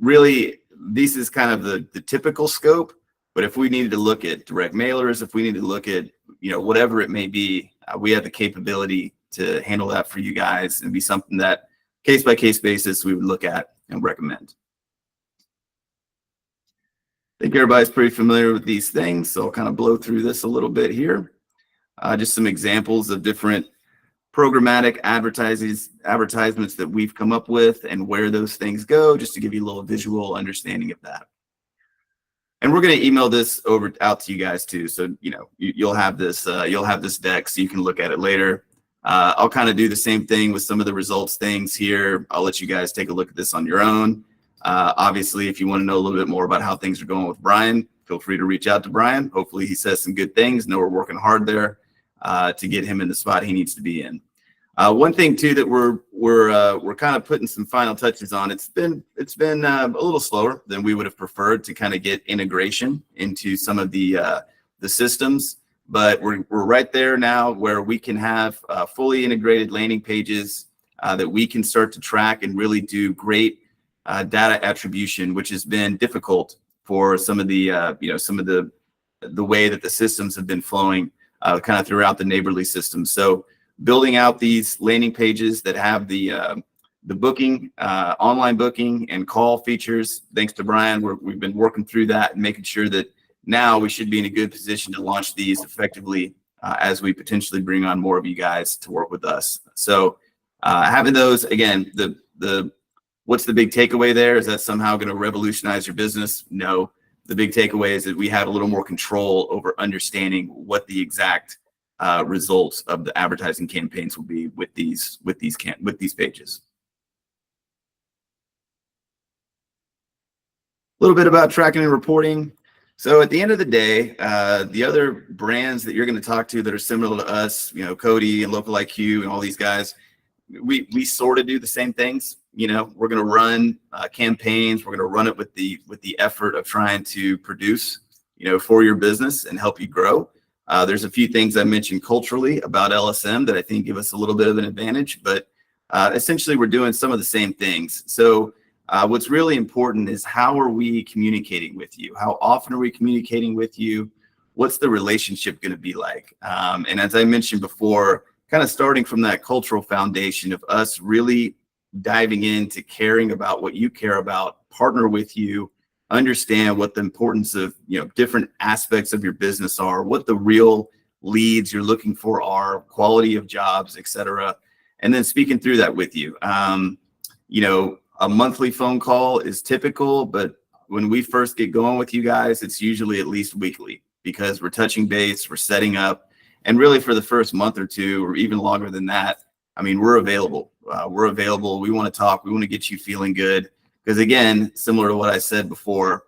really, this is kind of the typical scope. But if we needed to look at direct mailers, if we need to look at, whatever it may be, we have the capability to handle that for you guys, and be something that case by case basis we would look at and recommend. I think everybody's pretty familiar with these things, so I'll kind of blow through this a little bit here. Just some examples of different programmatic advertisements that we've come up with and where those things go, just to give you a little visual understanding of that. And we're going to email this out to you guys too. So, you'll have this deck so you can look at it later. I'll kind of do the same thing with some of the results things here. I'll let you guys take a look at this on your own. Obviously, if you want to know a little bit more about how things are going with Brian, feel free to reach out to Brian. Hopefully he says some good things. Know we're working hard there to get him in the spot he needs to be in. One thing too that we're kind of putting some final touches on. It's been a little slower than we would have preferred to kind of get integration into some of the systems, but we're right there now where we can have fully integrated landing pages that we can start to track and really do great data attribution, which has been difficult for some of the the way that the systems have been flowing kind of throughout the neighborly system. So building out these landing pages that have the booking, online booking and call features, thanks to Brian, we've been working through that and making sure that now we should be in a good position to launch these effectively as we potentially bring on more of you guys to work with us. So having those, again, what's the big takeaway there? Is that somehow going to revolutionize your business? No. The big takeaway is that we have a little more control over understanding what the exact results of the advertising campaigns will be with these pages. A little bit about tracking and reporting. So at the end of the day, the other brands that you're going to talk to that are similar to us, Cody and Local IQ and all these guys, we sort of do the same things. We're going to run campaigns. We're going to run it with the effort of trying to produce, for your business and help you grow. There's a few things I mentioned culturally about LSM that I think give us a little bit of an advantage, but essentially we're doing some of the same things. So what's really important is how are we communicating with you? How often are we communicating with you? What's the relationship going to be like? And as I mentioned before, kind of starting from that cultural foundation of us really diving into caring about what you care about, partner with you, understand what the importance of different aspects of your business are, what the real leads you're looking for are, quality of jobs, etc. And then speaking through that with you. A monthly phone call is typical, but when we first get going with you guys, it's usually at least weekly because we're touching base, we're setting up, and really for the first month or two, or even longer than that, we're available. We want to talk. We want to get you feeling good. Because again, similar to what I said before,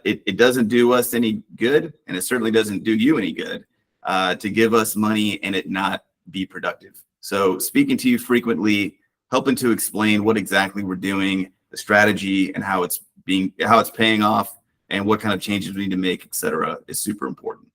it doesn't do us any good, and it certainly doesn't do you any good to give us money and it not be productive. So speaking to you frequently, helping to explain what exactly we're doing, the strategy, and how it's paying off, and what kind of changes we need to make, etc., is super important.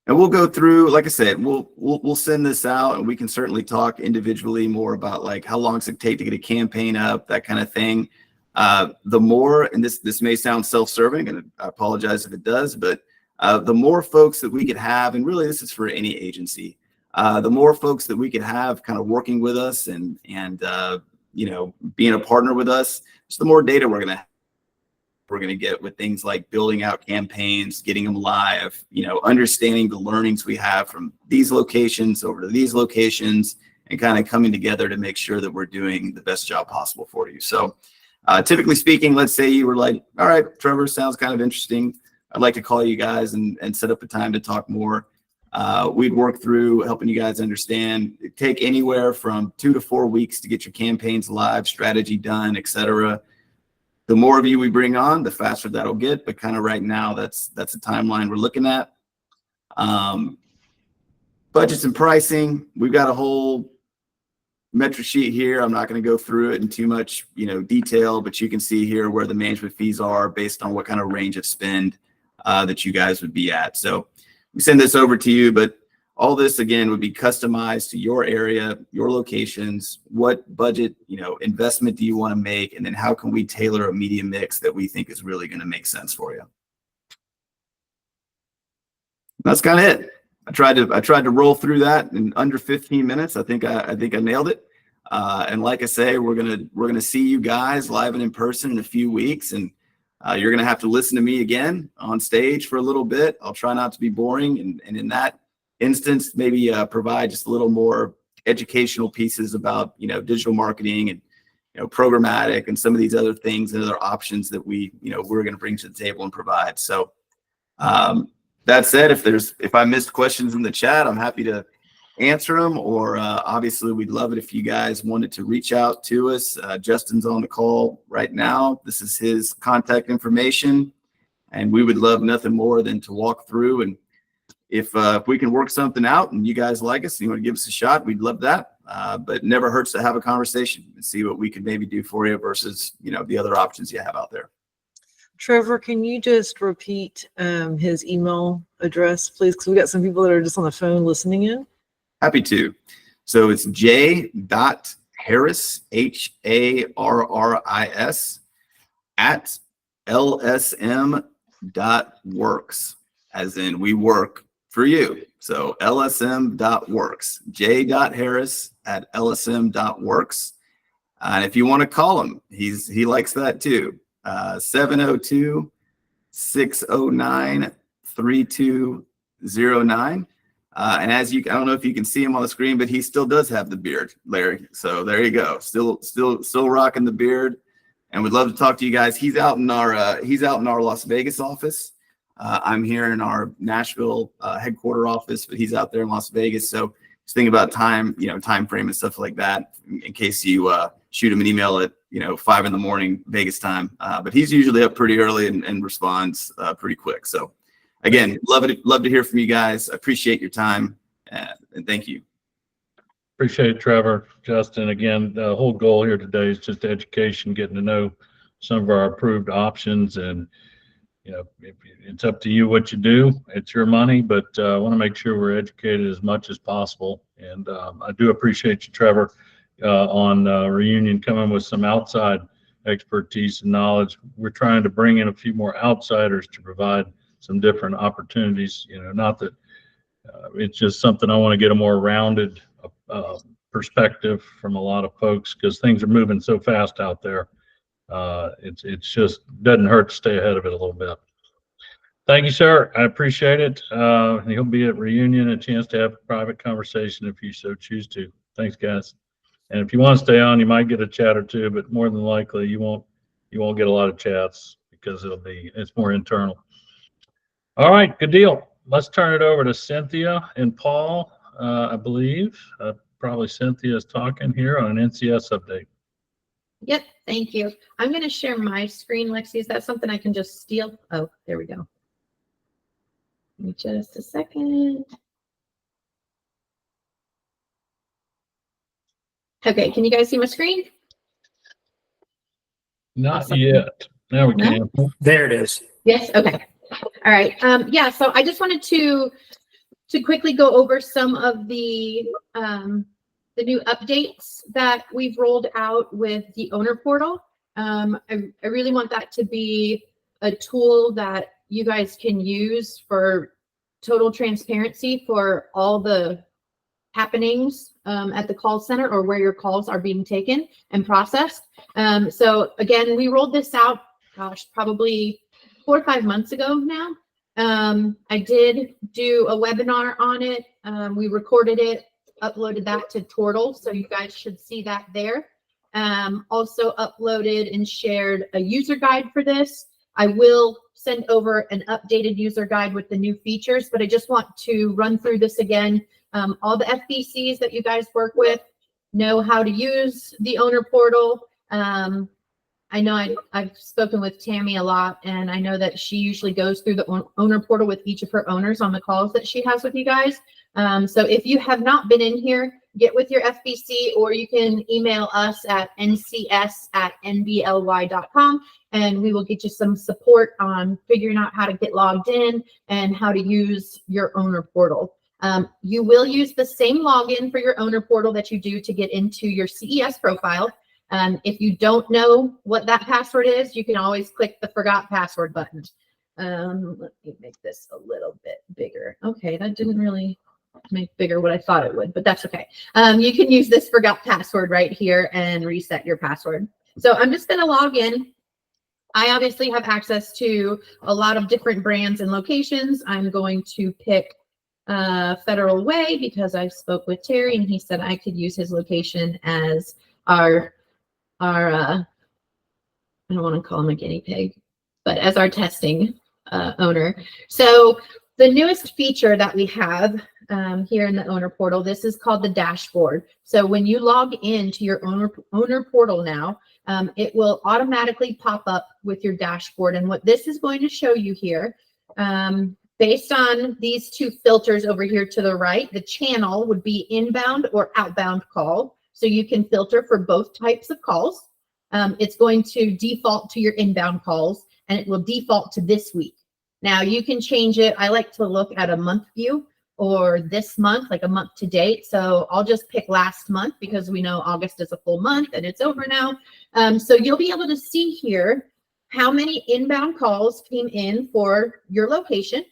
And we'll go through, like I said, we'll send this out, and we can certainly talk individually more about like how long does it take to get a campaign up, that kind of thing. The more, and this may sound self-serving, and I apologize if it does, but the more folks that we could have, and really this is for any agency, the more folks that we could have kind of working with us and being a partner with us, just the more data we're going to get with things like building out campaigns, getting them live, understanding the learnings we have from these locations over to these locations, and kind of coming together to make sure that we're doing the best job possible for you. So typically speaking, let's say you were like, all right, Trevor, sounds kind of interesting. I'd like to call you guys and set up a time to talk more. We'd work through helping you guys understand. It'd take anywhere from 2 to 4 weeks to get your campaigns live, strategy done, etc. The more of you we bring on, the faster that'll get. But kind of right now, that's a timeline we're looking at. Budgets and pricing. We've got a whole metric sheet here. I'm not going to go through it in too much detail, but you can see here where the management fees are based on what kind of range of spend that you guys would be at. So we send this over to you, but all this again would be customized to your area, your locations. What budget, investment do you want to make, and then how can we tailor a media mix that we think is really going to make sense for you? That's kind of it. I tried to roll through that in under 15 minutes. I think I nailed it. And like I say, we're gonna see you guys live and in person in a few weeks, and you're gonna have to listen to me again on stage for a little bit. I'll try not to be boring, and in that instance, maybe provide just a little more educational pieces about digital marketing and programmatic and some of these other things and other options that we're going to bring to the table and provide. So that said, if I missed questions in the chat, I'm happy to answer them, or obviously we'd love it if you guys wanted to reach out to us. Justin's on the call right now. This is his contact information, and we would love nothing more than to walk through, and if we can work something out and you guys like us and you want to give us a shot, we'd love that. But it never hurts to have a conversation and see what we could maybe do for you versus the other options you have out there. Trevor, can you just repeat his email address, please? Because we got some people that are just on the phone listening in. Happy to. So it's j.harris, HARRIS, at lsm.works, as in we work for you. So lsm.works, j.harris at lsm.works. And if you want to call him, he likes that too. 702-609-3209. And I don't know if you can see him on the screen, but he still does have the beard, Larry. So there you go. Still rocking the beard, and we'd love to talk to you guys. He's out in our Las Vegas office. I'm here in our Nashville headquarter office, but he's out there in Las Vegas. So just think about time frame and stuff like that in case you shoot him an email at 5 a.m. Vegas time. But he's usually up pretty early and responds pretty quick. So again, love to hear from you guys. I appreciate your time, and thank you. Appreciate it, Trevor. Justin, again, the whole goal here today is just education, getting to know some of our approved options, and it's up to you what you do. It's your money, but I want to make sure we're educated as much as possible. And I do appreciate you, Trevor, on Reunion coming with some outside expertise and knowledge. We're trying to bring in a few more outsiders to provide some different opportunities. Not that it's just something I want to get a more rounded perspective from a lot of folks, because things are moving so fast out there. It's just doesn't hurt to stay ahead of it a little bit. Thank you, sir. I appreciate it. He'll be at Reunion, a chance to have a private conversation if you so choose to. Thanks, guys. And if you want to stay on, you might get a chat or two, but more than likely you won't get a lot of chats because it's more internal. All right, good deal. Let's turn it over to Cynthia and Paul. I believe probably Cynthia is talking here on an NCS update. Yep, thank you. I'm going to share my screen, Lexi. Is that something I can just steal? Oh, there we go. Give me just a second. Okay, can you guys see my screen? Not Awesome. yet. Now we can. There it is. Yes. Okay. All right. Yeah. So I just wanted to quickly go over some of the new updates that we've rolled out with the owner portal. I really want that to be a tool that you guys can use for total transparency for all the happenings at the call center, or where your calls are being taken and processed. So again, we rolled this out, probably 4 or 5 months ago now. I did do a webinar on it. We recorded it, uploaded that to Tortle, so you guys should see that there. Also uploaded and shared a user guide for this. I will send over an updated user guide with the new features, but I just want to run through this again. All the FBCs that you guys work with know how to use the owner portal. I know I've spoken with Tammy a lot, and I know that she usually goes through the owner portal with each of her owners on the calls that she has with you guys. So if you have not been in here, get with your FBC, or you can email us at ncs@nbly.com, and we will get you some support on figuring out how to get logged in and how to use your owner portal. You will use the same login for your owner portal that you do to get into your CES profile. If you don't know what that password is, you can always click the forgot password button. Let me make this a little bit bigger. Okay, that didn't really make bigger what I thought it would, but that's okay. You can use this forgot password right here and reset your password. So I'm just going to log in. I obviously have access to a lot of different brands and locations. I'm going to pick Federal Way because I spoke with Terry and he said I could use his location as our I don't want to call him a guinea pig, but as our testing owner. So the newest feature that we have here in the owner portal, this is called the dashboard. So when you log into your owner portal now, it will automatically pop up with your dashboard. And what this is going to show you here, based on these two filters over here to the right, the channel would be inbound or outbound call. So you can filter for both types of calls. It's going to default to your inbound calls, and it will default to this week. Now you can change it. I like to look at a month view or this month, like a month to date. So I'll just pick last month because we know August is a full month and it's over now. So you'll be able to see here how many inbound calls came in for your location,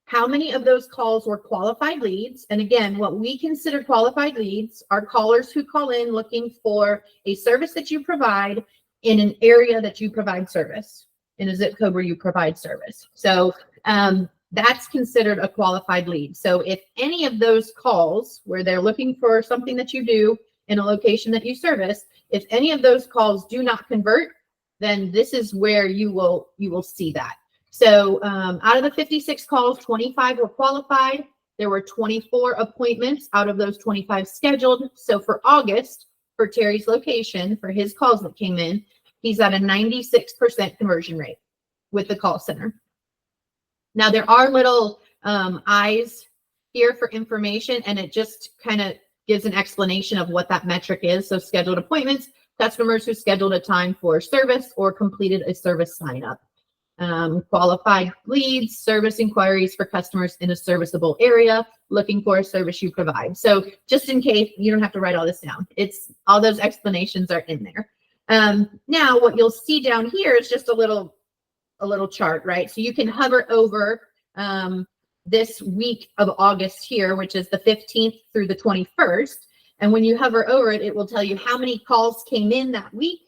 how many of those calls were qualified leads. And again, what we consider qualified leads are callers who call in looking for a service that you provide in an area that you provide service, in a zip code where you provide service. So that's considered a qualified lead. So if any of those calls where they're looking for something that you do in a location that you service, if any of those calls do not convert, then this is where you will see that. So out of the 56 calls, 25 were qualified. There were 24 appointments out of those 25 scheduled. So for August, for Terry's location, for his calls that came in, he's at a 96% conversion rate with the call center. Now there are little eyes here for information, and it just kind of gives an explanation of what that metric is. So scheduled appointments, customers who scheduled a time for service or completed a service sign up. Qualified leads, service inquiries for customers in a serviceable area looking for a service you provide. So just in case, you don't have to write all this down. It's all those explanations are in there. Now what you'll see down here is just a little chart, right? So you can hover over this week of August here, which is the 15th through the 21st. And when you hover over it, it will tell you how many calls came in that week,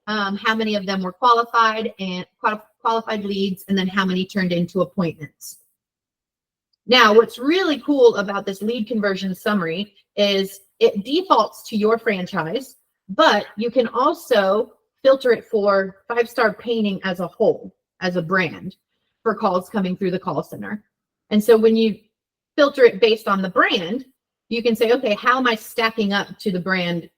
how many of them were qualified leads, and then how many turned into appointments. Now, what's really cool about this lead conversion summary is it defaults to your franchise, but you can also filter it for 5-Star Painting as a whole, as a brand, for calls coming through the call center. And so when you filter it based on the brand, you can say, okay, how am I stacking up to the brand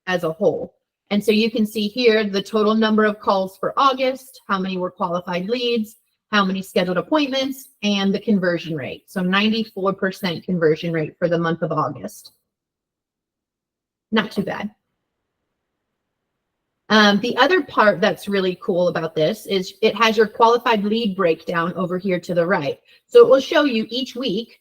as a whole? And so you can see here the total number of calls for August, how many were qualified leads, how many scheduled appointments, and the conversion rate. So 94% conversion rate for the month of August. Not too bad. The other part that's really cool about this is it has your qualified lead breakdown over here to the right. So it will show you each week,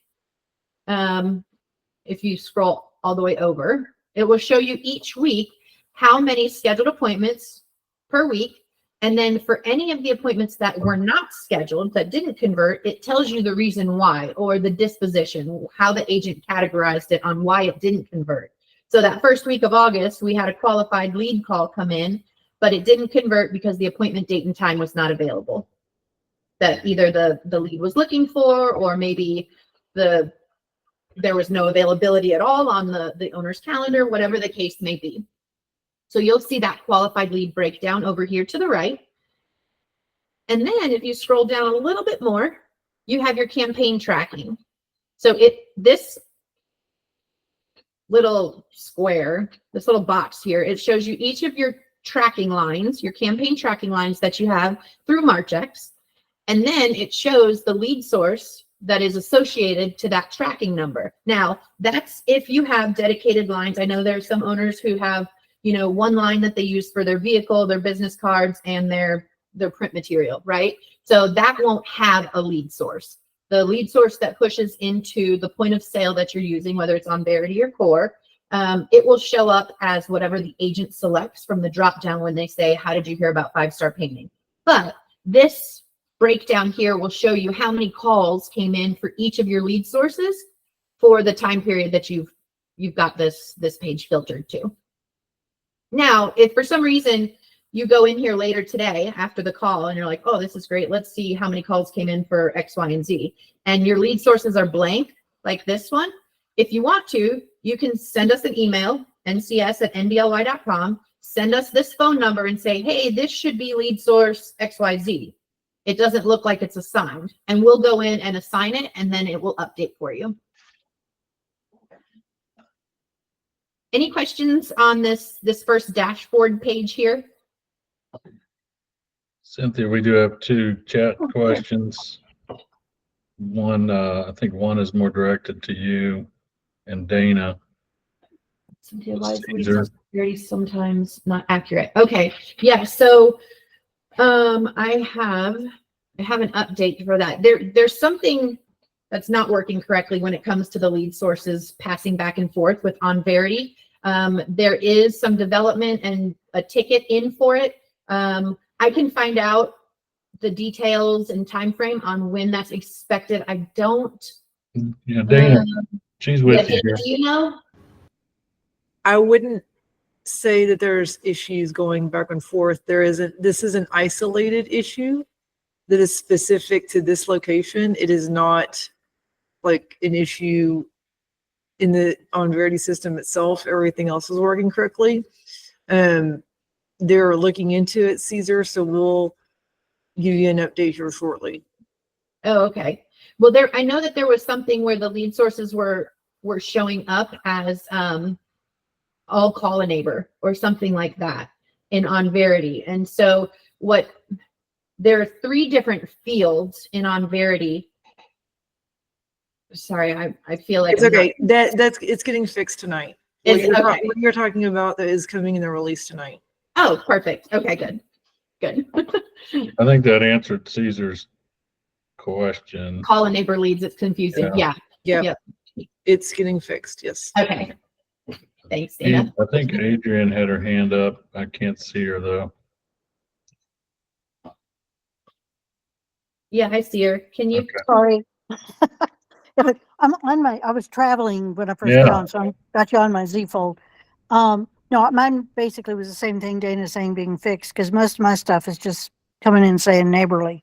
if you scroll all the way over, it will show you each week how many scheduled appointments per week. And then for any of the appointments that were not scheduled, that didn't convert, it tells you the reason why, or the disposition, how the agent categorized it on why it didn't convert. So that first week of August, we had a qualified lead call come in, but it didn't convert because the appointment date and time was not available. That either the lead was looking for, or maybe there was no availability at all on the owner's calendar, whatever the case may be. So you'll see that qualified lead breakdown over here to the right. And then if you scroll down a little bit more, you have your campaign tracking. So this little square, this little box here, it shows you each of your tracking lines, your campaign tracking lines that you have through Marchex. And then it shows the lead source that is associated to that tracking number. Now, that's if you have dedicated lines. I know there's some owners who have, one line that they use for their vehicle, their business cards, and their print material, right? So that won't have a lead source. The lead source that pushes into the point of sale that you're using, whether it's on Verity or Core, it will show up as whatever the agent selects from the drop down when they say, how did you hear about 5-Star Painting? But this breakdown here will show you how many calls came in for each of your lead sources for the time period that you've got this page filtered to. Now, if for some reason you go in here later today after the call and you're like, oh, this is great, let's see how many calls came in for X, Y, and Z, and your lead sources are blank, like this one, if you want to, you can send us an email, ncs@nbly.com, send us this phone number and say, hey, this should be lead source XYZ. It doesn't look like it's assigned, and we'll go in and assign it, and then it will update for you. Any questions on this first dashboard page here? Cynthia, we do have 2 chat questions. One, I think one is more directed to you and Dana. Cynthia, why is Caesar. lead security sometimes not accurate? Okay, yeah. So I have an update for that. There's something that's not working correctly when it comes to the lead sources passing back and forth with OnVerity. There is some development and a ticket in for it. I can find out the details and time frame on when that's expected. I don't. Yeah, Dana, she's with yeah, you here. do you know? I wouldn't say that there's issues going back and forth. This is an isolated issue that is specific to this location. It is not like an issue in the OnVerity system itself. Everything else is working correctly. They're looking into it, Caesar, so we'll give you an update here shortly. Oh, okay. Well, I know that there was something where the lead sources were showing up as all call a neighbor or something like that in OnVerity. And so there are 3 different fields in OnVerity. Sorry, I feel like It's okay. It's getting fixed tonight. Okay. What you're talking about that is coming in the release tonight. Oh, perfect. Okay, good. I think that answered Caesar's question. Call a neighbor leads. It's confusing. Yeah. Yep. It's getting fixed. Yes. Okay. Thanks, Dana. I think Adrian had her hand up. I can't see her though. Yeah, I see her. Can you? Okay. Sorry. I was traveling when I first Yeah. got on, so I got you on my Z Fold. No, mine basically was the same thing Dana's saying, being fixed, because most of my stuff is just coming in saying neighborly.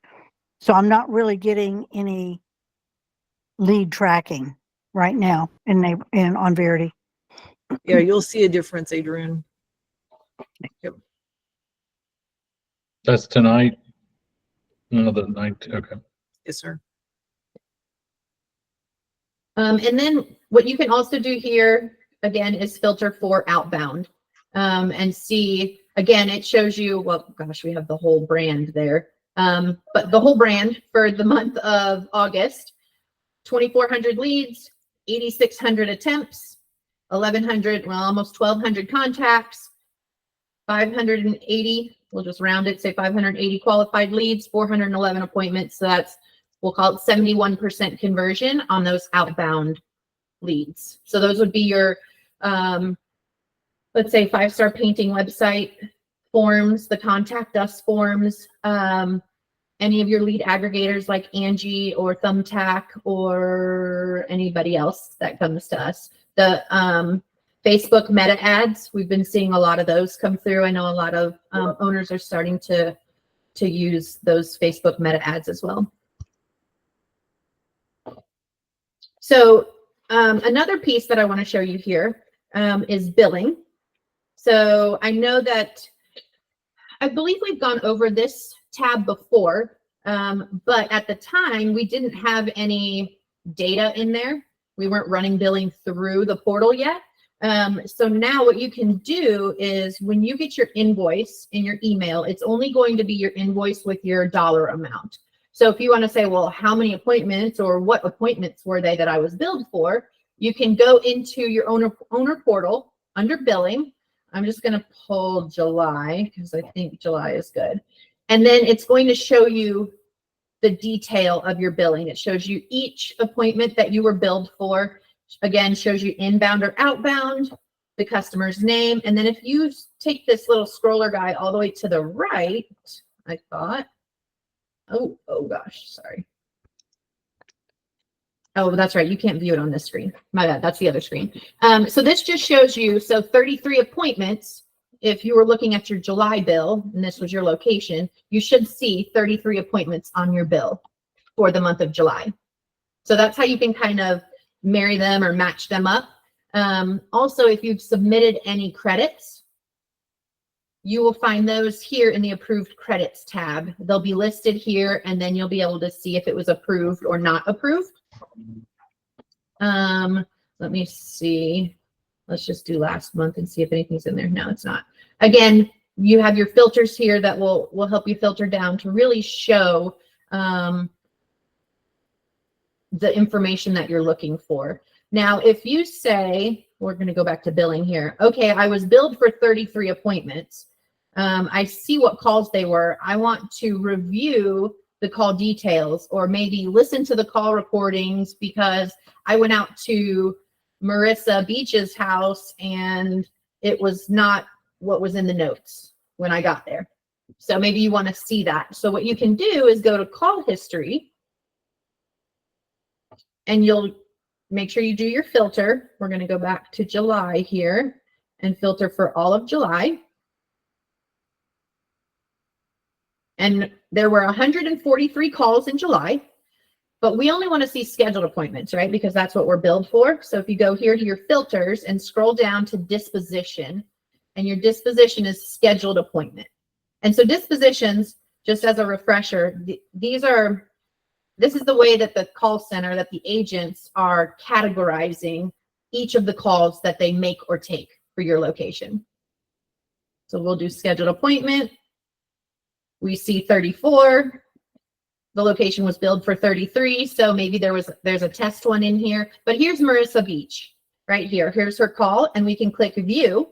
So I'm not really getting any lead tracking right now in OnVerity. Yeah, you'll see a difference, Adrian. Yep. That's tonight? No, the 19th. Okay. Yes, sir. And then what you can also do here, again, is filter for outbound and see, again, it shows you, well, gosh, we have the whole brand there. But the whole brand for the month of August, 2,400 leads, 8,600 attempts, 1,100, well, almost 1,200 contacts, 580, we'll just round it, say 580 qualified leads, 411 appointments. So that's, we'll call it 71% conversion on those outbound leads. So those would be your, let's say 5-star painting website forms, the contact us forms, any of your lead aggregators like Angie or Thumbtack or anybody else that comes to us. The Facebook meta ads, we've been seeing a lot of those come through. I know a lot of owners are starting to use those Facebook meta ads as well. So another piece that I want to show you here is billing. So I know that I believe we've gone over this tab before, but at the time we didn't have any data in there. We weren't running billing through the portal yet. So now what you can do is when you get your invoice in your email, it's only going to be your invoice with your dollar amount. So if you want to say, well, how many appointments or what appointments were they that I was billed for, you can go into your owner portal under billing. I'm just going to pull July because I think July is good. And then it's going to show you the detail of your billing. It shows you each appointment that you were billed for. Again, shows you inbound or outbound, the customer's name. And then if you take this little scroller guy all the way to the right, I thought, oh gosh, sorry. Oh, that's right. You can't view it on this screen. My bad. That's the other screen. So this just shows you, so 33 appointments. If you were looking at your July bill and this was your location, you should see 33 appointments on your bill for the month of July. So that's how you can kind of marry them or match them up. Also, if you've submitted any credits, you will find those here in the approved credits tab. They'll be listed here, and then you'll be able to see if it was approved or not approved. Let me see. Let's just do last month and see if anything's in there. No, it's not. Again, you have your filters here that will help you filter down to really show the information that you're looking for. Now, if you say, we're going to go back to billing here. Okay, I was billed for 33 appointments. I see what calls they were. I want to review the call details, or maybe listen to the call recordings because I went out to Marissa Beach's house and it was not what was in the notes when I got there. So maybe you want to see that. So what you can do is go to call history, and you'll make sure you do your filter. We're going to go back to July here and filter for all of July. And there were 143 calls in July, but we only want to see scheduled appointments, right? Because that's what we're billed for. So if you go here to your filters and scroll down to disposition, and your disposition is scheduled appointment. And so dispositions, just as a refresher, this is the way that the call center, that the agents are categorizing each of the calls that they make or take for your location. So we'll do scheduled appointment. We see 34. The location was billed for 33. So maybe there's a test one in here, but here's Marissa Beach right here. Here's her call, and we can click view.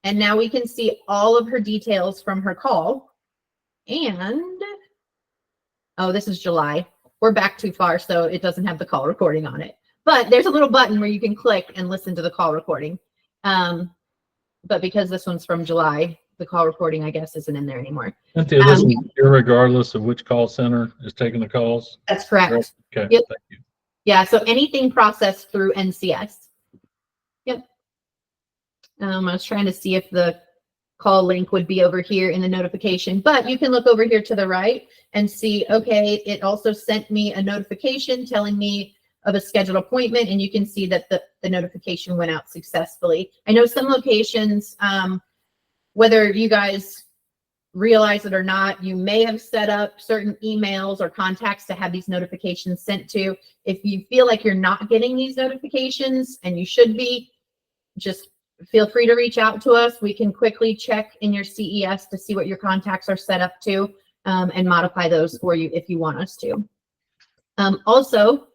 And now we can see all of her details from her call. And, oh, this is July. We're back too far, so it doesn't have the call recording on it. But there's a little button where you can click and listen to the call recording. But because this one's from July, the call recording, I guess, isn't in there anymore. Cynthia, this is irregardless of which call center is taking the calls? That's correct. Okay, Yep. thank you. Yeah, so anything processed through NCS. Yep. I was trying to see if the call link would be over here in the notification, but you can look over here to the right and see, okay, it also sent me a notification telling me of a scheduled appointment, and you can see that the notification went out successfully. I know some locations, whether you guys realize it or not, you may have set up certain emails or contacts to have these notifications sent to. If you feel like you're not getting these notifications, and you should be, just feel free to reach out to us. We can quickly check in your CES to see what your contacts are set up to, and modify those for you if you want us to. Also,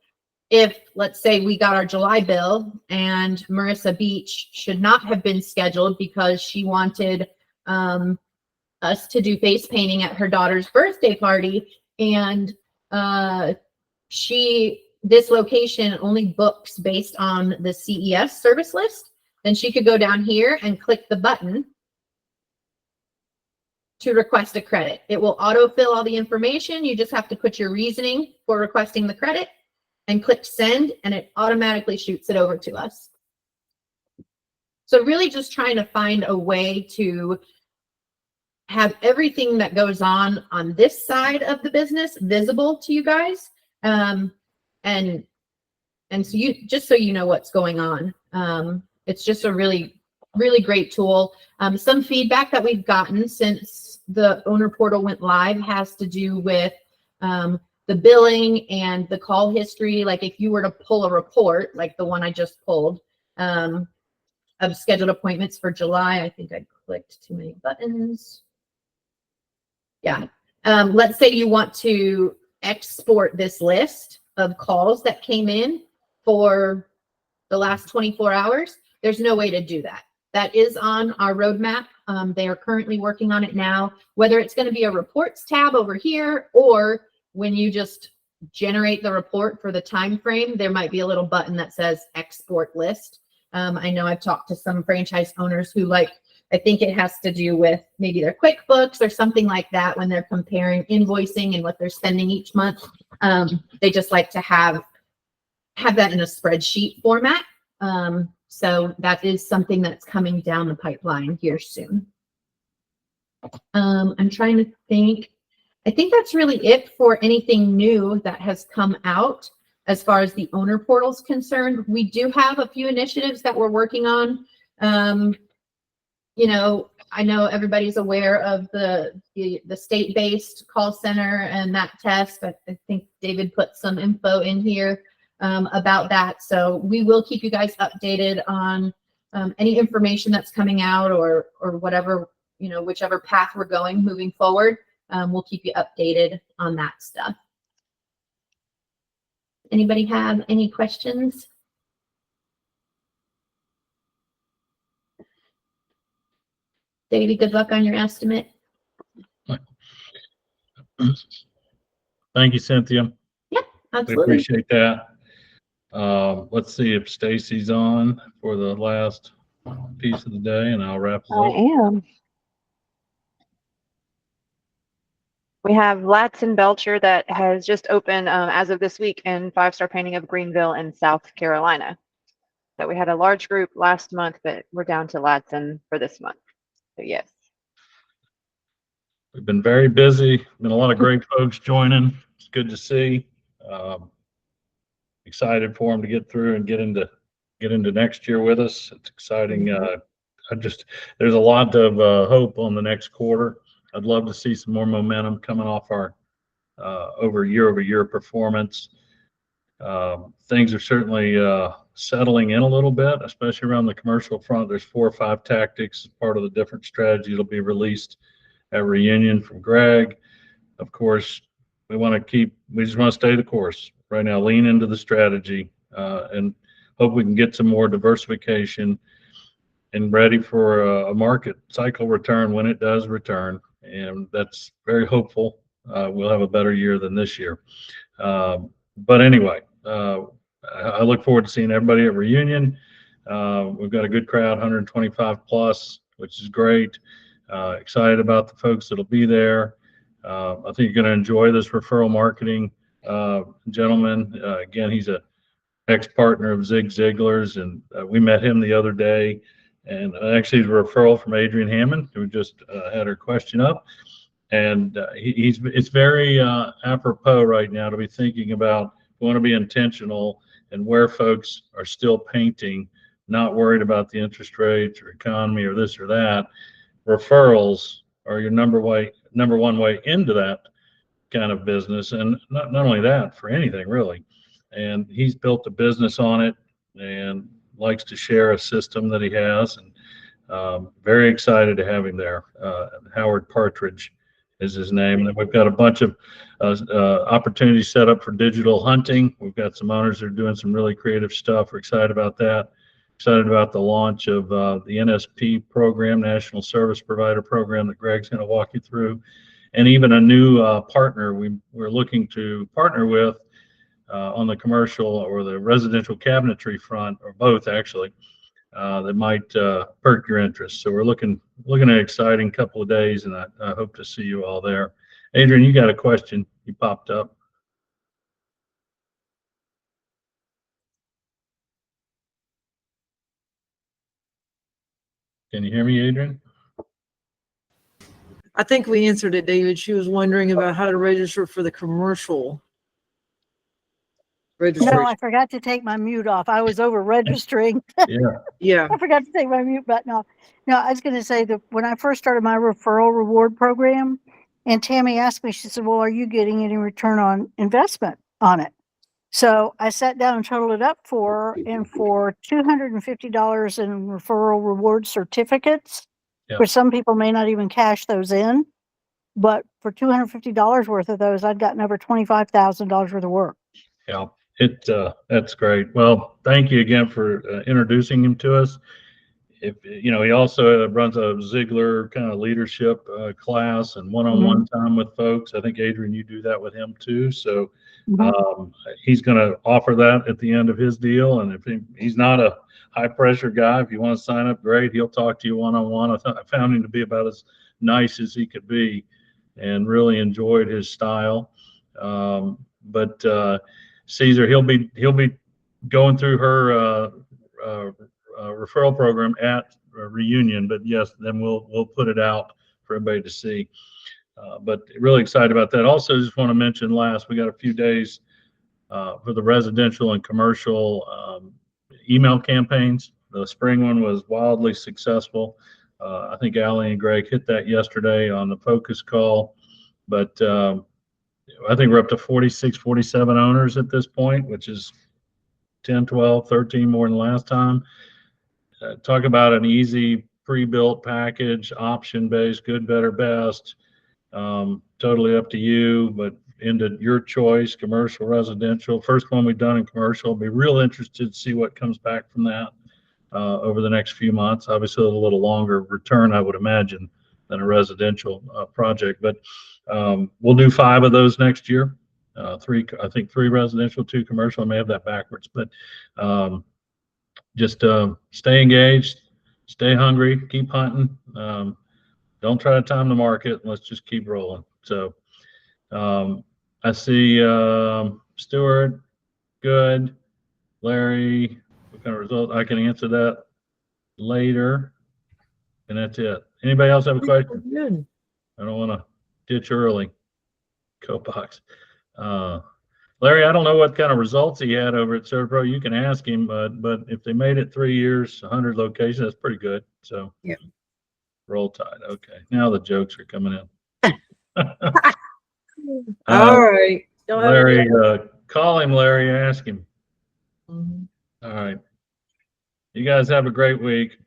if, let's say, we got our July bill and Marissa Beach should not have been scheduled because she wanted us to do face painting at her daughter's birthday party, and this location only books based on the CES service list, then she could go down here and click the button to request a credit. It will autofill all the information. You just have to put your reasoning for requesting the credit and click send, and it automatically shoots it over to us. So really just trying to find a way to have everything that goes on this side of the business visible to you guys. And so just so you know what's going on. It's just a really, really great tool. Some feedback that we've gotten since the owner portal went live has to do with the billing and the call history. Like if you were to pull a report, like the one I just pulled, of scheduled appointments for July, I think I clicked too many buttons. Yeah. Let's say you want to export this list of calls that came in for the last 24 hours. There's no way to do that. That is on our roadmap. They are currently working on it now. Whether it's going to be a reports tab over here, or when you just generate the report for the time frame, there might be a little button that says export list. I know I've talked to some franchise owners who I think it has to do with maybe their QuickBooks or something like that when they're comparing invoicing and what they're spending each month. They just like to have that in a spreadsheet format. So that is something that's coming down the pipeline here soon. I'm trying to think. I think that's really it for anything new that has come out as far as the owner portal is concerned. We do have a few initiatives that we're working on. I know everybody's aware of the state-based call center and that test. I think David put some info in here about that. So we will keep you guys updated on any information that's coming out or whatever, whichever path we're going moving forward. We'll keep you updated on that stuff. Anybody have any questions? Davey, good luck on your estimate. Thank you, Cynthia. Yeah, We absolutely. appreciate that. Let's see if Stacy's on for the last piece of the day, and I'll wrap it I up. am. We have Latson Belcher that has just opened as of this week in 5-Star Painting of Greenville in South Carolina. So we had a large group last month, but we're down to Latson for this month. So yes. We've been very busy. Been a lot of great folks joining. It's good to see. Excited for them to get through and get into next year with us. It's exciting. There's a lot of hope on the next quarter. I'd love to see some more momentum coming off our year-over-year performance. Things are certainly settling in a little bit, especially around the commercial front. There's 4 or 5 tactics, part of the different strategy that'll be released at reunion from Greg. Of course, we just want to stay the course right now, lean into the strategy, and hope we can get some more diversification and ready for a market cycle return when it does return. And that's very hopeful. We'll have a better year than this year. But anyway, I look forward to seeing everybody at reunion. We've got a good crowd, 125 plus, which is great. Excited about the folks that'll be there. I think you're going to enjoy this referral marketing gentleman. Again, he's a ex-partner of Zig Ziglar's, and we met him the other day. And actually, it's a referral from Adrienne Hammond, who just had her question up. And it's very apropos right now to be thinking about, we want to be intentional and where folks are still painting, not worried about the interest rates or economy or this or that. Referrals are your number one way into that kind of business, and not only that, for anything really. And he's built a business on it and likes to share a system that he has, and very excited to have him there. Howard Partridge is his name. And then we've got a bunch of opportunities set up for digital hunting. We've got some owners that are doing some really creative stuff. We're excited about that. Excited about the launch of the NSP program, National Service Provider Program, that Greg's going to walk you through, and even a new partner we're looking to partner with on the commercial or the residential cabinetry front, or both actually, that might perk your interest. So we're looking at an exciting couple of days, and I hope to see you all there. Adrienne, you got a question? You popped up. Can you hear me, Adrienne? I think we answered it, David. She was wondering about how to register for the commercial registration. No, I forgot to take my mute off. I was over registering. Yeah. I forgot to take my mute button off. No, I was going to say that when I first started my referral reward program, and Tammy asked me, she said, well, are you getting any return on investment on it? So I sat down and totaled it up for her, and for $250 in referral reward certificates, where some people may not even cash those in, but for $250 worth of those, I'd gotten over $25,000 worth of work. Yeah, that's great. Well, thank you again for introducing him to us. He also runs a Ziglar kind of leadership class and one-on-one time with folks. I think, Adrienne, you do that with him too. So he's going to offer that at the end of his deal. And if he's not a high pressure guy, if you want to sign up, great. He'll talk to you one-on-one. I found him to be about as nice as he could be, and really enjoyed his style. But Caesar, he'll be going through her referral program at reunion, but yes, then we'll put it out for everybody to see. But really excited about that. Also, just want to mention we got a few days for the residential and commercial email campaigns. The spring one was wildly successful. I think Allie and Greg hit that yesterday on the focus call, but I think we're up to 46, 47 owners at this point, which is 10, 12, 13 more than last time. Talk about an easy pre-built package, option-based, good, better, best. Totally up to you, but into your choice, commercial, residential. First one we've done in commercial. I'll be real interested to see what comes back from that over the next few months. Obviously, a little longer return, I would imagine, than a residential project, but we'll do 5 of those next year. I think 3 residential, 2 commercial. I may have that backwards, but just stay engaged, stay hungry, keep hunting. Don't try to time the market. Let's just keep rolling. So I see Stuart, good. Larry, what kind of result? I can answer that later. And that's it. Anybody else have a question? Good. I don't want to ditch early. Co-box. Larry, I don't know what kind of results he had over at Servpro. You can ask him, but if they made it 3 years, 100 locations, that's pretty good. So yeah. Roll Tide. Okay. Now the jokes are coming in. All right. Larry, call him, Larry. Ask him. Mhm. All right. You guys have a great week.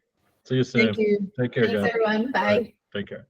See you soon. Thank you. Take care, Thanks, guys. everyone. Bye. All right. Take care.